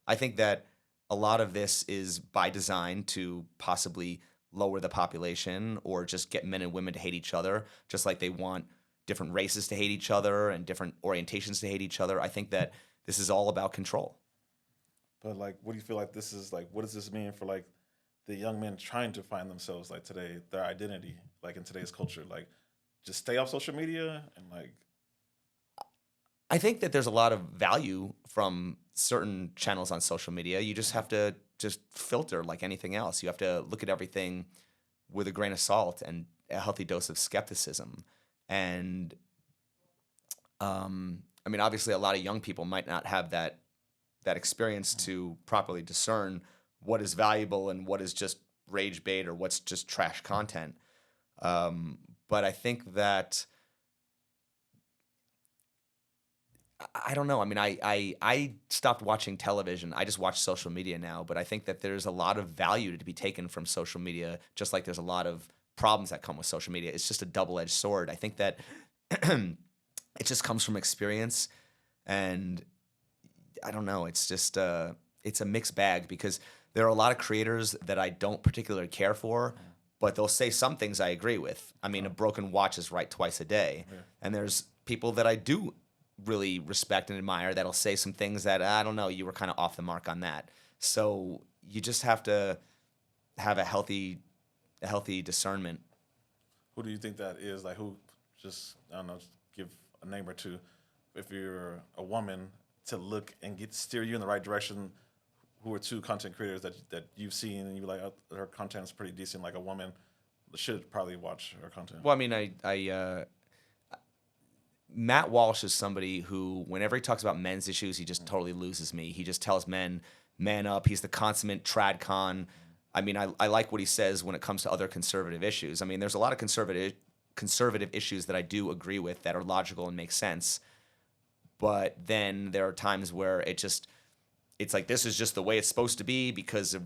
I think that a lot of this is by design to possibly lower the population or just get men and women to hate each other, just like they want different races to hate each other and different orientations to hate each other. I think that this is all about control. But like, what do you feel like this is like? What does this mean for like the young men trying to find themselves like today, their identity, like in today's culture? Like, just stay off social media and like. I think that there's a lot of value from certain channels on social media. You just have to just filter like anything else. You have to look at everything with a grain of salt and a healthy dose of skepticism. And I mean, obviously, a lot of young people might not have that experience to properly discern what is valuable and what is just rage bait or what's just trash content. But I think that I don't know. I mean, I stopped watching television. I just watch social media now. But I think that there's a lot of value to be taken from social media, just like there's a lot of problems that come with social media. It's just a double-edged sword. I think that it just comes from experience, and I don't know. It's just it's a mixed bag because there are a lot of creators that I don't particularly care for, but they'll say some things I agree with. I mean, a broken watch is right twice a day, and there's people that I do really respect and admire that'll say some things that I don't know, you were kind of off the mark on that. So you just have to have a healthy discernment. Who do you think that is? Like, who? Just I don't know. Just give a name or two. If you're a woman, to look and steer you in the right direction. Who are two content creators that you've seen and you're like, oh, her content is pretty decent. Like a woman should probably watch her content. Well, I mean, Matt Walsh is somebody who, whenever he talks about men's issues, he just totally loses me. He just tells men, man up. He's the consummate trad con. I mean, I like what he says when it comes to other conservative issues. I mean, there's a lot of conservative issues that I do agree with that are logical and make sense. But then there are times where it's like this is just the way it's supposed to be because of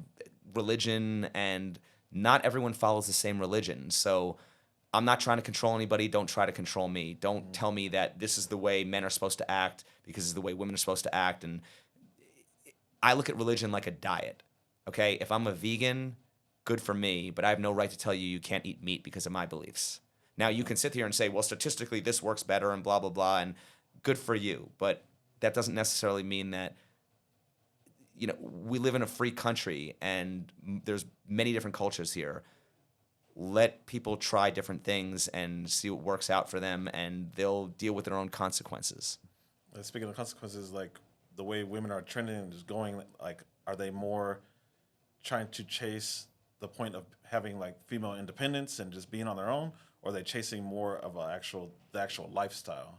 religion, and not everyone follows the same religion. So I'm not trying to control anybody. Don't try to control me. Don't tell me that this is the way men are supposed to act because it's the way women are supposed to act. And I look at religion like a diet. Okay, if I'm a vegan, good for me, but I have no right to tell you you can't eat meat because of my beliefs. Now you can sit here and say, well, statistically this works better and blah, blah, blah, and good for you. But that doesn't necessarily mean that, you know, we live in a free country and there's many different cultures here. Let people try different things and see what works out for them, and they'll deal with their own consequences. Speaking of consequences, like the way women are trending and just going, like, are they more trying to chase the point of having like female independence and just being on their own, or are they chasing more of the actual lifestyle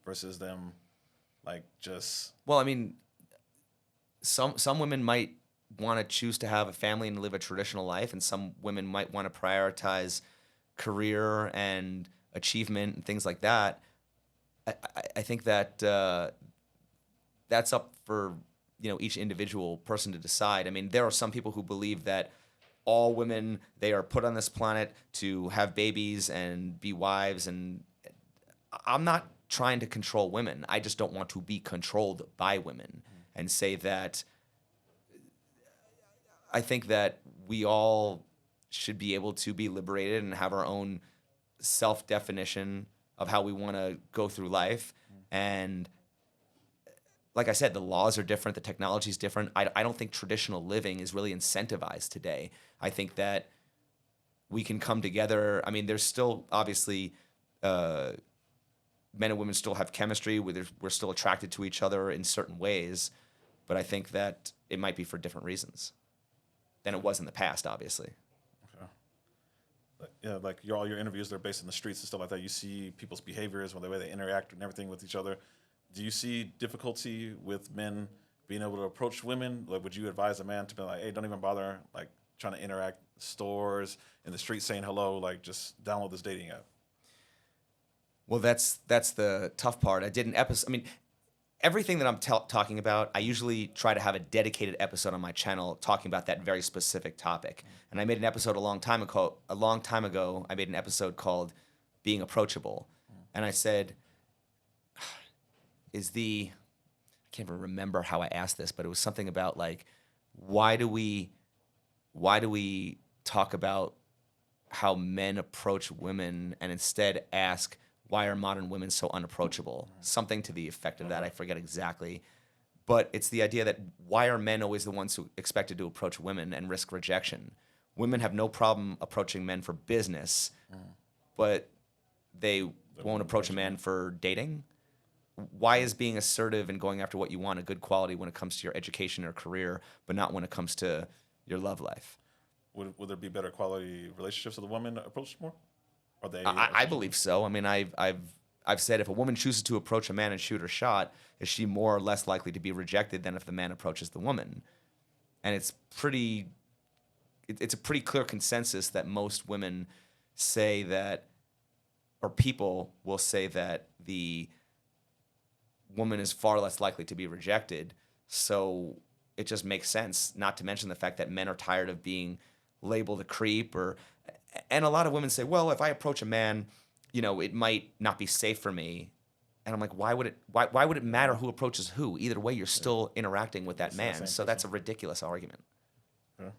versus them like just? Well, I mean, some women might want to choose to have a family and live a traditional life, and some women might want to prioritize career and achievement and things like that. I think that that's up for, you know, each individual person to decide. I mean, there are some people who believe that all women, they are put on this planet to have babies and be wives, and I'm not trying to control women. I just don't want to be controlled by women, and say that I think that we all should be able to be liberated and have our own self-definition of how we want to go through life. And like I said, the laws are different, the technology is different. I don't think traditional living is really incentivized today. I think that we can come together. I mean, there's still obviously men and women still have chemistry. We're still attracted to each other in certain ways, but I think that it might be for different reasons than it was in the past, obviously. Okay. Yeah, like all your interviews, they're based in the streets and stuff like that. You see people's behaviors, the way they interact and everything with each other. Do you see difficulty with men being able to approach women? Like, would you advise a man to be like, hey, don't even bother like trying to interact stores in the street saying hello, like just download this dating app? Well, that's the tough part. I did an episode. I mean, everything that I'm talking about, I usually try to have a dedicated episode on my channel talking about that very specific topic. And I made an episode a long time ago. I made an episode called "Being Approachable," and I said, can't even remember how I asked this, but it was something about like, why do we talk about how men approach women and instead ask, why are modern women so unapproachable? Something to the effect of that. I forget exactly. But it's the idea that why are men always the ones who expected to approach women and risk rejection? Women have no problem approaching men for business, but they won't approach a man for dating. Why is being assertive and going after what you want a good quality when it comes to your education or career, but not when it comes to your love life? Would there be better quality relationships if the women approached more? Are they? I believe so. I mean, I've said if a woman chooses to approach a man and shoot her shot, is she more or less likely to be rejected than if the man approaches the woman? And it's a pretty clear consensus that most women say that, or people will say that the woman is far less likely to be rejected. So it just makes sense, not to mention the fact that men are tired of being labeled a creep and a lot of women say, well, if I approach a man, it might not be safe for me. And I'm like, why would it matter who approaches who? Either way, you're still interacting with that It's the man. same So that's a person. ridiculous argument. Yeah.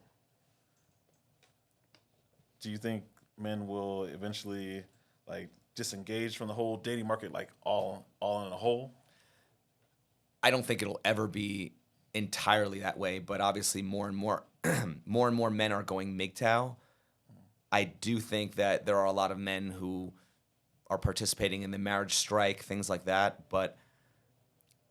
Do you think men will eventually like disengage from the whole dating market, like all in a whole? I don't think it'll ever be entirely that way, but obviously more and more more and more men are going MGTOW. I do think that there are a lot of men who are participating in the marriage strike, things like that, but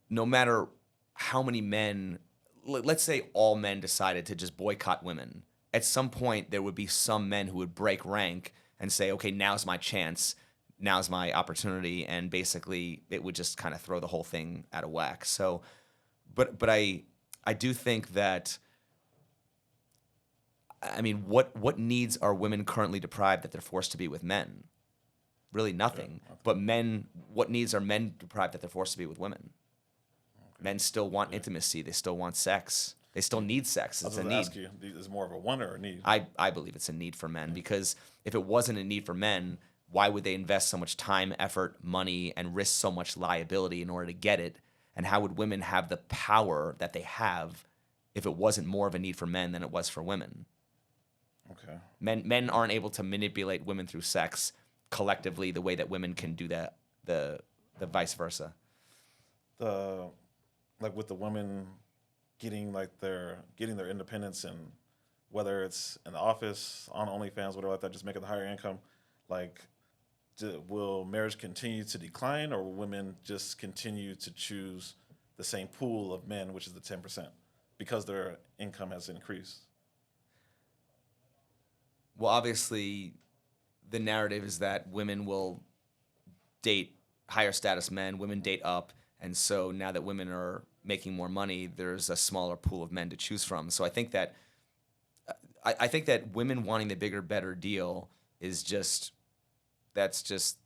no matter how many men, let's say all men decided to just boycott women, at some point there would be some men who would break rank and say, okay, now's my chance, now's my opportunity, and basically it would just kind of throw the whole thing out of whack. So, but I do think that, I mean, what needs are women currently deprived that they're forced to be with men? Really nothing. Yeah, But men, what needs are men deprived that they're forced to be with women? Men still want intimacy. They still want sex. They still need sex. I was It's a going to need. ask you, is it more of a want or a need? I believe it's a need for men because if it wasn't a need for men, why would they invest so much time, effort, money, and risk so much liability in order to get it? And how would women have the power that they have if it wasn't more of a need for men than it was for women? Okay. Men aren't able to manipulate women through sex collectively the way that women can do that, the vice versa. Like with the women getting their independence, and whether it's in the office, on OnlyFans, whatever like that, just making the higher income, like will marriage continue to decline, or will women just continue to choose the same pool of men, which is the 10%, because their income has increased? Well, obviously, the narrative is that women will date higher status men, women date up, and so now that women are making more money, there's a smaller pool of men to choose from. So I think that women wanting the bigger, better deal is that's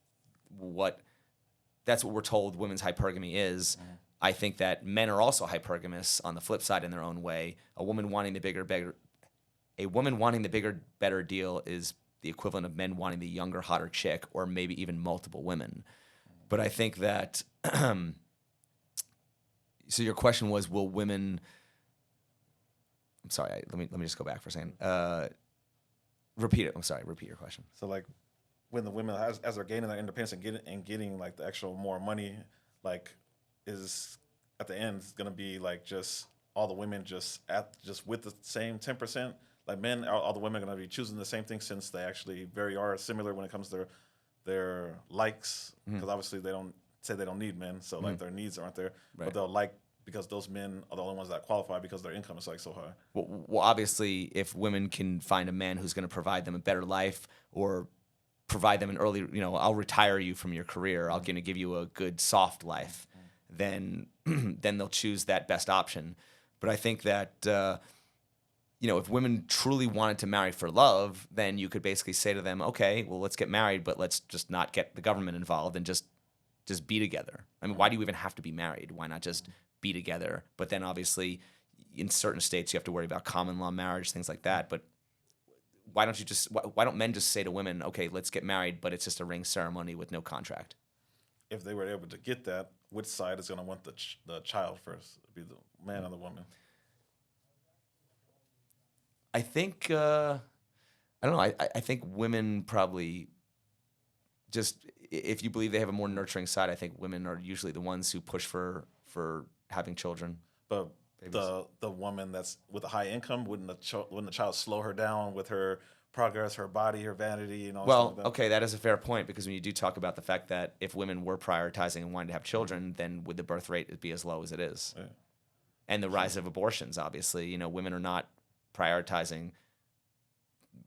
what we're told women's hypergamy is. Mm-hmm. I think that men are also hypergamous on the flip side in their own way. A woman wanting the bigger, better deal is the equivalent of men wanting the younger, hotter chick, or maybe even multiple women. But I think that so your question was, will women? I'm sorry. Let me just go back for a second. Repeat it. I'm sorry. Repeat your question. So like when the women, as they're gaining their independence and getting like the actual more money, like is at the end it's gonna be like just all the women just with the same 10%. Like men, all the women are gonna be choosing the same thing, since they actually are similar when it comes to their likes, because obviously they don't need men, so like their needs aren't there, Right. but they'll like, because those men are the only ones that qualify because their income is like so high. Well, obviously, if women can find a man who's going to provide them a better life or provide them an early, I'll retire you from your career, I'm going to give you a good soft life, then they'll choose that best option. But I think that if women truly wanted to marry for love, then you could basically say to them, okay, well, let's get married, but let's just not get the government involved and just be together. I mean, why do you even have to be married? Why not just be together? But then obviously in certain states you have to worry about common law marriage, things like that. But why don't men just say to women, okay, let's get married, but it's just a ring ceremony with no contract? If they were able to get that, which side is going to want the child first? It'd be the man or the woman? I think I don't know. I think women probably just if you believe they have a more nurturing side, I think women are usually the ones who push for having children. But Babies. the woman that's with a high income, wouldn't the child slow her down with her progress, her body, her vanity, and all stuff Well, like that? okay, that is a fair point because when you do talk about the fact that if women were prioritizing and wanting to have children, then would the birth rate be as low as it is? Yeah. And the rise of abortions, obviously, women are not prioritizing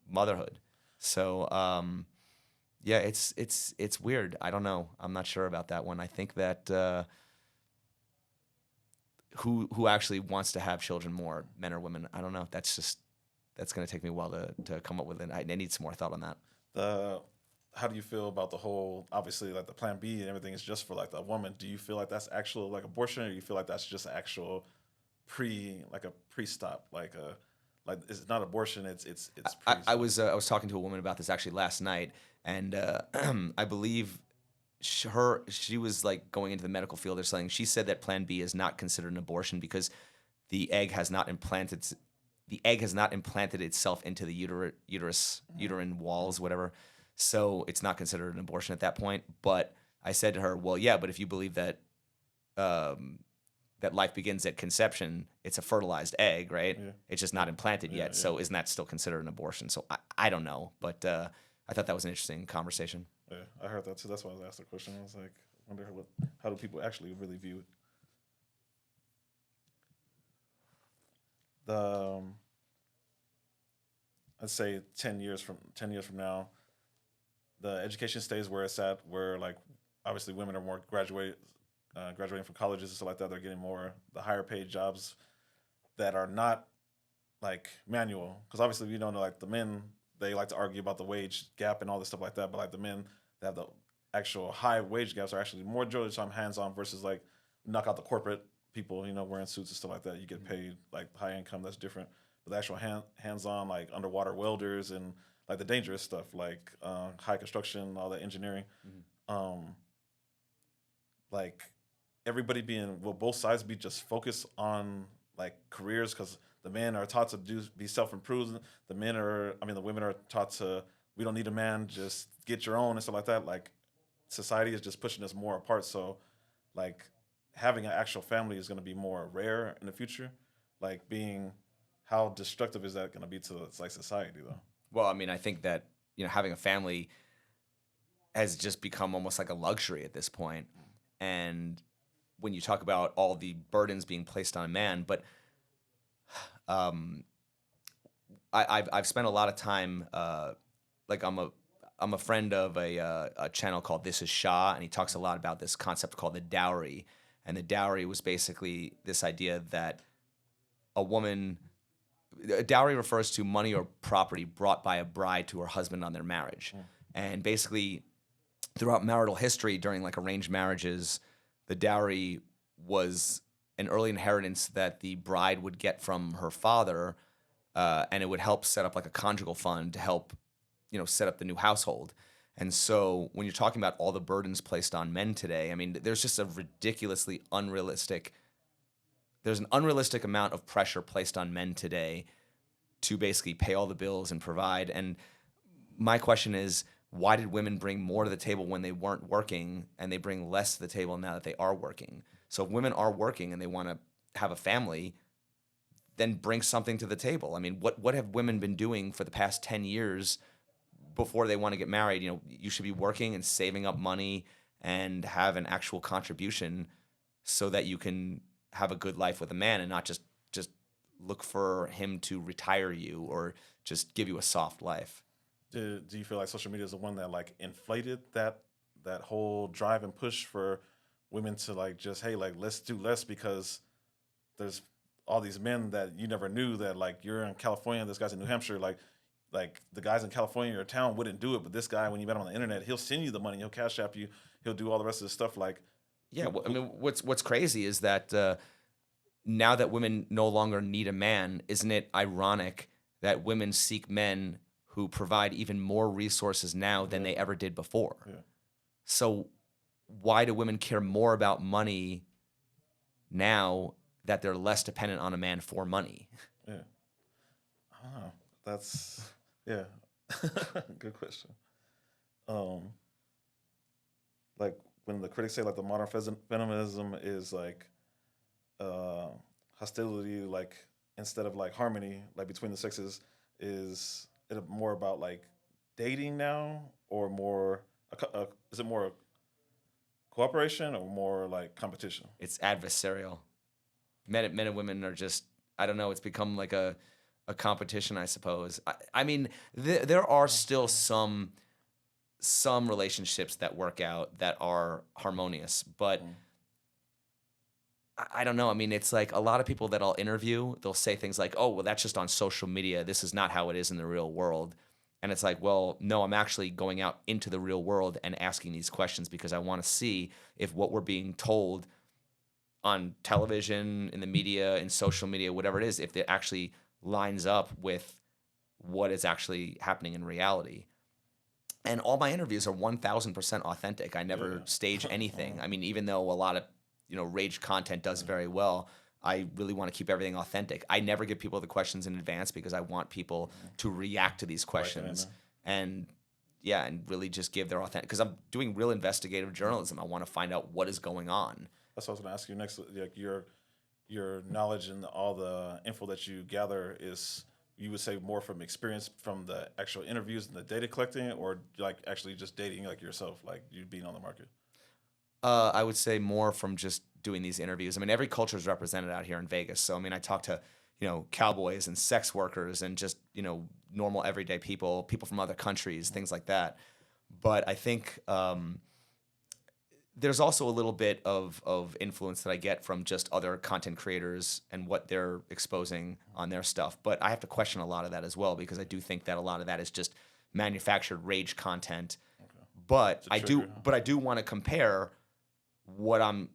motherhood. So, yeah, it's weird. I don't know. I'm not sure about that one. I think that who actually wants to have children more, men or women? I don't know. That's going to take me a while to come up with it. I need some more thought on that. How do you feel about the whole, obviously, like the Plan B and everything is just for like the woman? Do you feel like that's actual like abortion, or do you feel like that's just actual pre-stop, like it's not abortion, it's I was talking to a woman about this actually last night, and I believe she was like going into the medical field or something. She said that Plan B is not considered an abortion because the egg has not implanted itself into the uterine walls, whatever. So it's not considered an abortion at that point. But I said to her, well, yeah, but if you believe that that life begins at conception, it's a fertilized egg, right? Yeah. It's just not implanted yet. So isn't that still considered an abortion? So I don't know. But I thought that was an interesting conversation. Yeah, I heard that too. That's why I was asked the question. I was like, I wonder how do people actually really view it? Let's say 10 years from now, the education stays where it's at, where like obviously women are more graduating from colleges and stuff like that. They're getting more the higher paid jobs that are not like manual, because obviously we don't know, like the men, they like to argue about the wage gap and all this stuff like that, but like the men that have the actual high wage gaps are actually more judged on hands-on versus like knock out the corporate people, wearing suits and stuff like that. You get paid like high income, that's different. But the actual hands-on like underwater welders and like the dangerous stuff like high construction, all that engineering, like everybody will both sides be just focused on like careers, because the men are taught to be self-improved. The women are taught to, we don't need a man, just get your own and stuff like that. Like society is just pushing us more apart. So like having an actual family is going to be more rare in the future. Like how destructive is that going to be to like society though? Well, I mean, I think that, having a family has just become almost like a luxury at this point. And when you talk about all the burdens being placed on a man, but I've spent a lot of time, like I'm a friend of a channel called This Is Shah, and he talks a lot about this concept called the dowry. And the dowry was basically this idea that a dowry refers to money or property brought by a bride to her husband on their marriage. And basically, throughout marital history, during like arranged marriages, the dowry was an early inheritance that the bride would get from her father, and it would help set up like a conjugal fund to help, set up the new household. And so when you're talking about all the burdens placed on men today, I mean, there's just there's an unrealistic amount of pressure placed on men today to basically pay all the bills and provide. And my question is, why did women bring more to the table when they weren't working, and they bring less to the table now that they are working? So if women are working and they want to have a family, then bring something to the table. I mean, what have women been doing for the past 10 years before they want to get married? You should be working and saving up money and have an actual contribution so that you can have a good life with a man and not just look for him to retire you or just give you a soft life. Do you feel like social media is the one that like inflated that whole drive and push for women to like just, hey, like let's do less, because there's all these men that you never knew that like you're in California, this guy's in New Hampshire, like the guys in California or town wouldn't do it, but this guy, when you met him on the internet, he'll send you the money, he'll cash app you, he'll do all the rest of the stuff. Like, yeah, I mean, what's crazy is that now that women no longer need a man, isn't it ironic that women seek men who provide even more resources now than they ever did before? Yeah. So why do women care more about money now that they're less dependent on a man for money? Yeah. I don't know. That's yeah. Good question. Um, like when the critics say like the modern feminism is like uh, hostility, like instead of like harmony, like between the sexes, is it more about like dating now, or more? Is it more cooperation or more like competition? It's adversarial. Men and women are just, I don't know, it's become like a competition, I suppose. I mean, there are still some relationships that work out that are harmonious, but Mm. I don't know. I mean, it's like a lot of people that I'll interview, they'll say things like, "Oh, well, that's just on social media. This is not how it is in the real world." And it's like, well, no, I'm actually going out into the real world and asking these questions because I want to see if what we're being told on television, in the media, in social media, whatever it is, if it actually lines up with what is actually happening in reality. And all my interviews are 1000% authentic. I Yeah. never stage anything. I mean, even though a lot of, rage content does very well, I really want to keep everything authentic. I never give people the questions in advance because I want people to react to these questions and yeah, and really just give their authentic, because I'm doing real investigative journalism. I want to find out what is going on. That's what I was going to ask you next. Like your knowledge and all the info that you gather is, you would say, more from experience from the actual interviews and the data collecting, or like actually just dating like yourself, like you being on the market? I would say more from just doing these interviews. I mean, every culture is represented out here in Vegas. So, I mean, I talk to, cowboys and sex workers and just, normal everyday people, people from other countries, things like that. But I think there's also a little bit of influence that I get from just other content creators and what they're exposing on their stuff. But I have to question a lot of that as well, because I do think that a lot of that is just manufactured rage content. Okay. But It's a trigger, huh? I do want to compare what I'm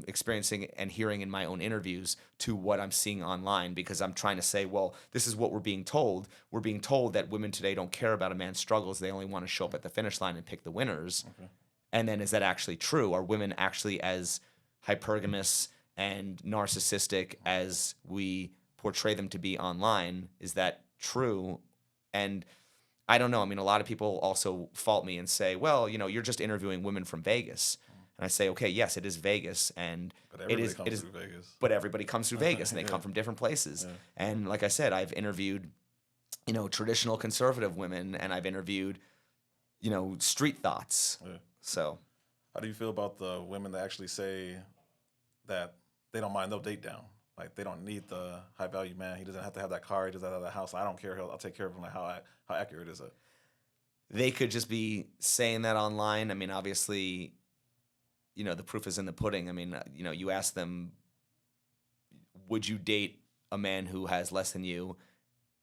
experiencing and hearing in my own interviews to what I'm seeing online, because I'm trying to say, well, this is what we're being told. We're being told that women today don't care about a man's struggles. They only want to show up at the finish line and pick the winners. Okay. And then, is that actually true? Are women actually as hypergamous and narcissistic as we portray them to be online? Is that true? And I don't know. I mean, a lot of people also fault me and say, well, you're just interviewing women from Vegas. And I say, okay, yes, it is Vegas, and But everybody comes through Vegas. but everybody comes through Vegas, and they Yeah. come from different places. Yeah. And like I said, I've interviewed, traditional conservative women, and I've interviewed, street thoughts. Yeah. So How do you feel about the women that actually say that they don't mind, they'll date down? Like they don't need the high value man. He doesn't have to have that car. He doesn't have that house. I don't care. I'll take care of him. Like how accurate is it? they could just be saying that online. I mean, obviously, the proof is in the pudding. I mean, you ask them, would you date a man who has less than you?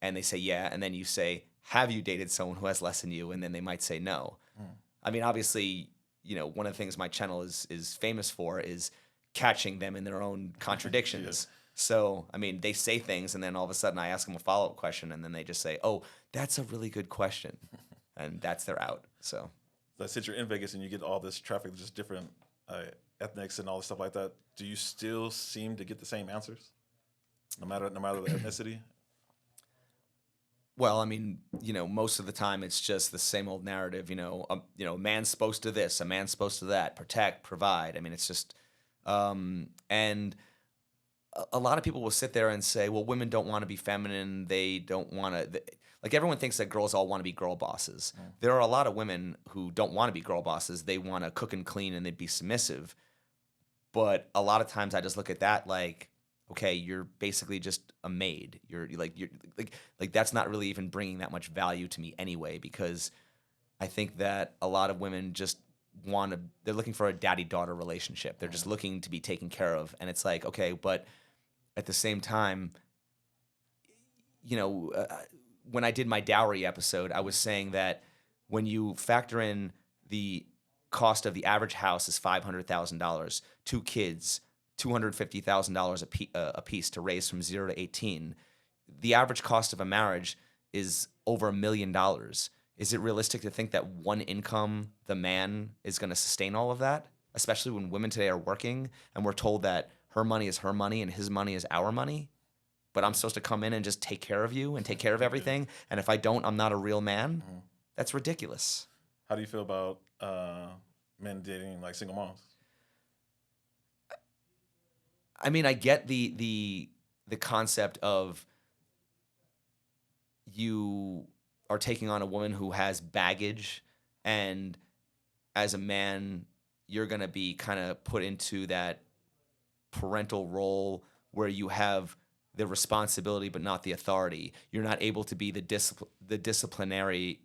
And they say, yeah. And then you say, have you dated someone who has less than you? And then they might say no. I mean, obviously, one of the things my channel is famous for is catching them in their own contradictions. So, I mean, they say things, and then all of a sudden I ask them a follow-up question, and then they just say, oh, that's a really good question. And that's their out. So Since you're in Vegas and you get all this traffic, just different ethnics and all this stuff like that, do you still seem to get the same answers, no matter the ethnicity? Well, I mean, most of the time it's just the same old narrative. A man's supposed to this, a man's supposed to that, protect, provide. I mean, it's just, and a lot of people will sit there and say, well, women don't want to be feminine. They don't want to, like everyone thinks that girls all want to be girl bosses. There are a lot of women who don't want to be girl bosses. They want to cook and clean and they'd be submissive. But a lot of times I just look at that like, okay, you're basically just a maid. You're like that's not really even bringing that much value to me anyway, because I think that a lot of women just they're looking for a daddy-daughter relationship. They're just looking to be taken care of. And it's like, okay, but at the same time, when I did my dowry episode, I was saying that when you factor in the cost of the average house is $500,000, 2 kids, $250,000 a piece to raise from 0 to 18. The average cost of a marriage is over $1 million. is it realistic to think that one income, the man, is going to sustain all of that? Especially when women today are working and we're told that her money is her money and his money is our money. But I'm supposed to come in and just take care of you and take care of everything. And if I don't, I'm not a real man. That's ridiculous. How do you feel about men dating like single moms? I mean, I get the concept of you are taking on a woman who has baggage, and as a man, you're going to be kind of put into that parental role where you have the responsibility but not the authority. You're not able to be the disciplinary.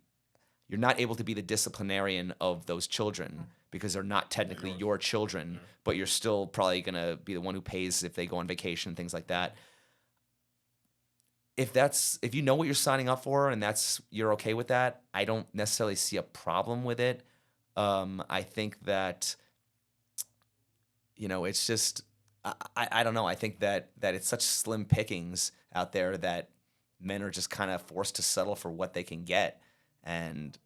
You're not able to be the disciplinarian of those children because they're not technically your children, but you're still probably going to be the one who pays if they go on vacation, things like that. If you know what you're signing up for and you're okay with that, I don't necessarily see a problem with it. I think that, it's just, I don't know. I think that it's such slim pickings out there that men are just kind of forced to settle for what they can get. And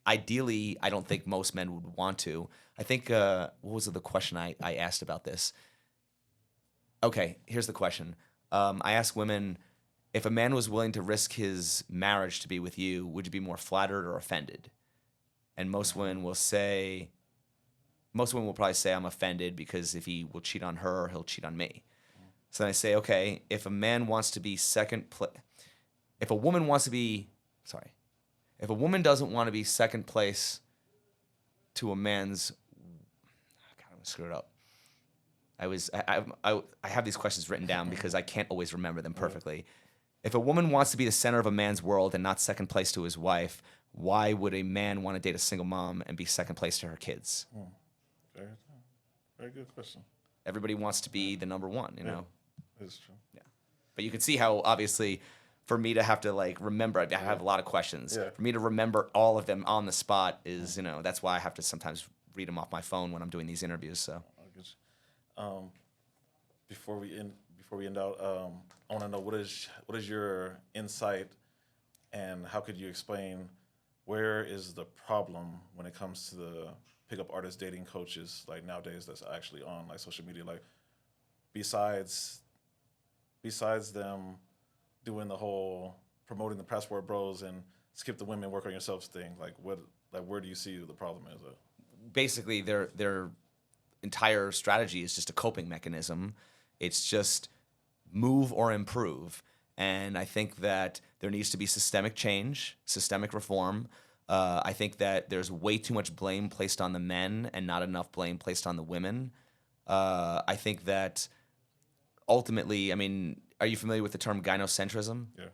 ideally, I don't think most men would want to. I think, what was the question I asked about this? Okay, here's the question. I asked women, if a man was willing to risk his marriage to be with you, would you be more flattered or offended? And most women will probably say, I'm offended because if he will cheat on her, he'll cheat on me. So then I say, okay, if a woman doesn't want to be second place to a man's, God, I'm gonna screw it up. I have these questions written down because I can't always remember them perfectly. If a woman wants to be the center of a man's world and not second place to his wife, why would a man want to date a single mom and be second place to her kids? Very, very good question. Everybody wants to be the number one, you know? That's true. Yeah. But you can see how, obviously, for me to have to, remember, I have a lot of questions. Yeah. For me to remember all of them on the spot is, that's why I have to sometimes read them off my phone when I'm doing these interviews, so. Before we end out, I want to know what is your insight, and how could you explain where is the problem when it comes to the pickup artist dating coaches nowadays that's actually on social media, besides them doing the whole promoting the passport bros and skip the women, work on yourselves thing, where do you see the problem is? Basically, their entire strategy is just a coping mechanism. It's just move or improve. And I think that there needs to be systemic change, systemic reform. I think that there's way too much blame placed on the men and not enough blame placed on the women. I think that ultimately, are you familiar with the term gynocentrism? Yeah.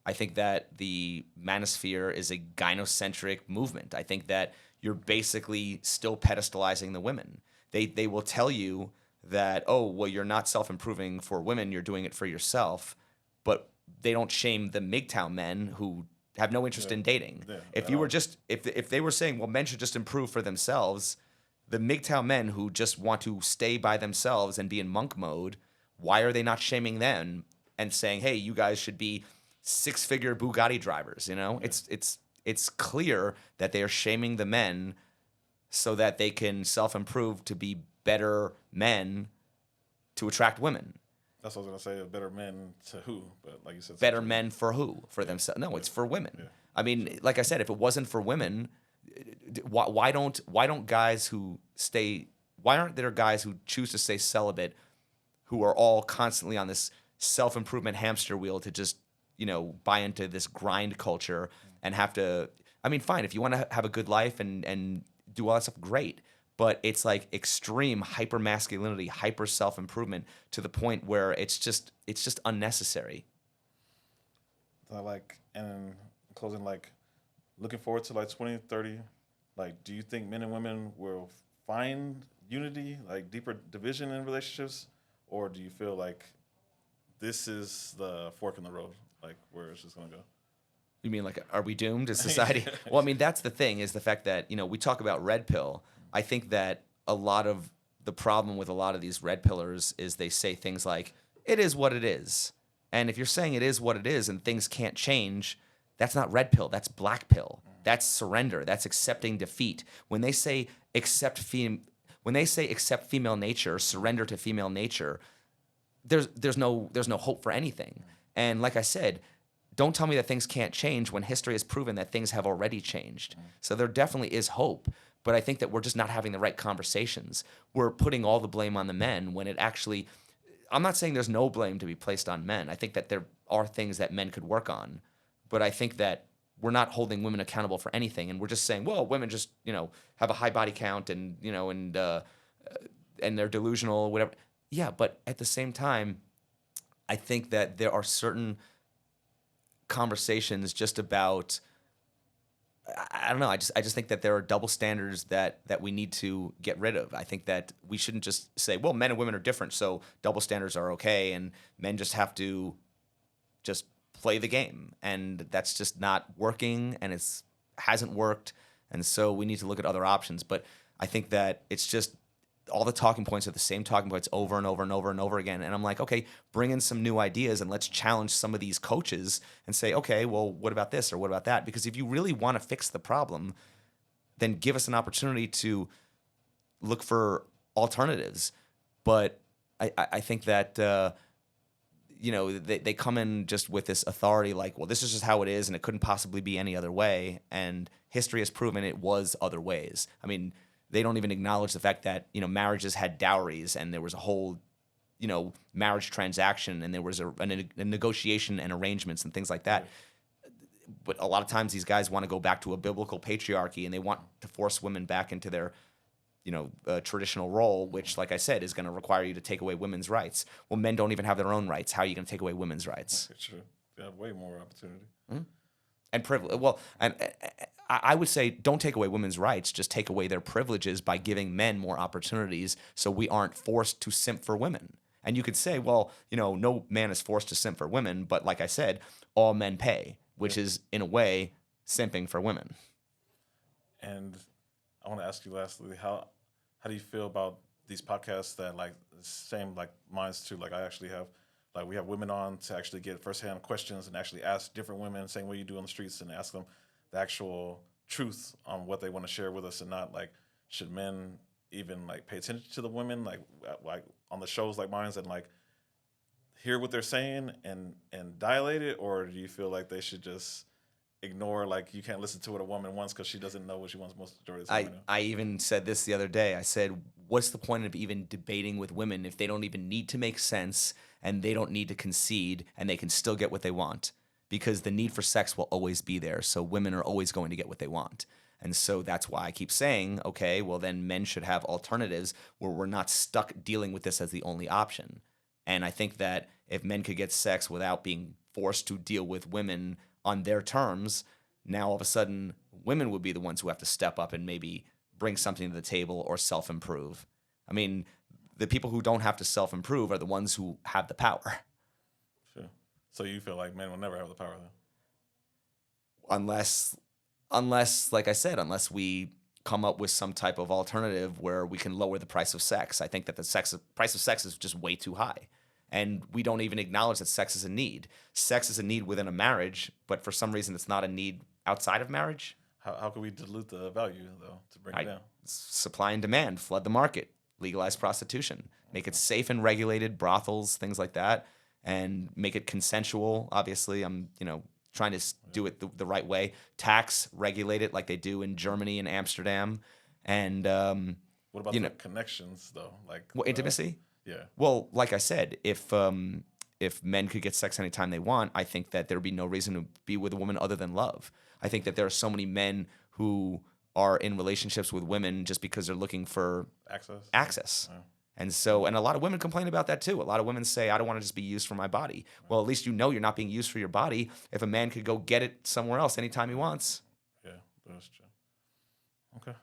I think that the manosphere is a gynocentric movement. I think that you're basically still pedestalizing the women. They will tell you that, you're not self-improving for women, you're doing it for yourself, but they don't shame the MGTOW men who have no interest in dating. Yeah, if they were saying, men should just improve for themselves, the MGTOW men who just want to stay by themselves and be in monk mode, why are they not shaming them and saying, hey, you guys should be six-figure Bugatti drivers? Yeah. It's clear that they are shaming the men so that they can self-improve to be better men to attract women. That's what I was going to say, better men to who? But like you said, better men for who? For themselves? No, it's for women. Yeah. Like I said, if it wasn't for women, why aren't there guys who choose to stay celibate who are all constantly on this self-improvement hamster wheel to just, buy into this grind culture and have to, fine, if you want to have a good life and do all that stuff, great. But it's extreme hyper masculinity, hyper self-improvement to the point where it's just unnecessary. And in closing, looking forward to 2030, do you think men and women will find unity, deeper division in relationships, or do you feel like this is the fork in the road, where it's just gonna go? You mean are we doomed as society? Well, that's the thing, is the fact that we talk about red pill. I think that a lot of the problem with a lot of these red pillars is they say things like, it is what it is. And if you're saying it is what it is and things can't change, that's not red pill, that's black pill. That's surrender. That's accepting defeat. When they say accept female nature, surrender to female nature, there's no hope for anything. And like I said, don't tell me that things can't change when history has proven that things have already changed. So there definitely is hope, but I think that we're just not having the right conversations. We're putting all the blame on the men when it actually, I'm not saying there's no blame to be placed on men. I think that there are things that men could work on, but I think that we're not holding women accountable for anything, and we're just saying, well, women just have a high body count and and they're delusional, whatever. Yeah, but at the same time, I think that there are certain conversations just about, I don't know. I just think that there are double standards that we need to get rid of. I think that we shouldn't just say, well, men and women are different, so double standards are okay, and men just have to just play the game, and that's just not working, and it's hasn't worked, and so we need to look at other options. But I think that it's just all the talking points are the same talking points over and over and over and over again. And I'm like, okay, bring in some new ideas and let's challenge some of these coaches and say, okay, well, what about this or what about that? Because if you really want to fix the problem, then give us an opportunity to look for alternatives. But I think that they come in just with this authority, like, well, this is just how it is, and it couldn't possibly be any other way. And history has proven it was other ways. I mean, they don't even acknowledge the fact that marriages had dowries, and there was a whole marriage transaction, and there was a negotiation and arrangements and things like that. But a lot of times these guys want to go back to a biblical patriarchy, and they want to force women back into their traditional role, which, like I said, is going to require you to take away women's rights. Well, men don't even have their own rights. How are you going to take away women's rights? That's true. They have way more opportunity. Mm-hmm. And privilege. Well, and I would say don't take away women's rights. Just take away their privileges by giving men more opportunities, so we aren't forced to simp for women. And you could say, well, no man is forced to simp for women, but like I said, all men pay, which is in a way simping for women. And I want to ask you lastly, how do you feel about these podcasts that like same like mine's too? Like I actually have. Like we have women on to actually get firsthand questions and actually ask different women, same way you do on the streets, and ask them the actual truth on what they want to share with us, and not like should men even like pay attention to the women like on the shows like mine's and like hear what they're saying and dilate it, or do you feel like they should just ignore, like you can't listen to what a woman wants because she doesn't know what she wants most of the time? I even said this the other day. I said, what's the point of even debating with women if they don't even need to make sense and they don't need to concede and they can still get what they want? Because the need for sex will always be there. So women are always going to get what they want. And so that's why I keep saying, okay, well then men should have alternatives where we're not stuck dealing with this as the only option. And I think that if men could get sex without being forced to deal with women on their terms, now all of a sudden women would be the ones who have to step up and maybe bring something to the table or self-improve. I mean, the people who don't have to self-improve are the ones who have the power. Sure. So you feel like men will never have the power then? Unless, like I said, unless we come up with some type of alternative where we can lower the price of sex. I think that the price of sex is just way too high. And we don't even acknowledge that sex is a need. Sex is a need within a marriage, but for some reason it's not a need outside of marriage. How can we dilute the value, though, to bring it down? Supply and demand, flood the market, legalize prostitution, make it safe and regulated, brothels, things like that, and make it consensual. Obviously, I'm trying to do it the right way. Tax, regulate it like they do in Germany and Amsterdam. And what about the connections, though? Like intimacy? Yeah. Well, like I said, if men could get sex anytime they want, I think that there would be no reason to be with a woman other than love. I think that there are so many men who are in relationships with women just because they're looking for access. Yeah. And a lot of women complain about that too. A lot of women say, I don't want to just be used for my body. Well, at least you're not being used for your body if a man could go get it somewhere else anytime he wants. Yeah, that's true. Okay.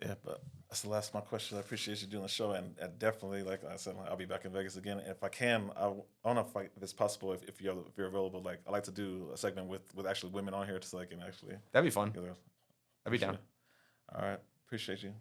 Yeah, but that's the last of my questions. I appreciate you doing the show, and definitely, like I said, I'll be back in Vegas again. And if I can, I don't know if it's possible if you're available. Like I like to do a segment with actually women on here, so I can actually. That'd be fun. I'd be down. All right, appreciate you.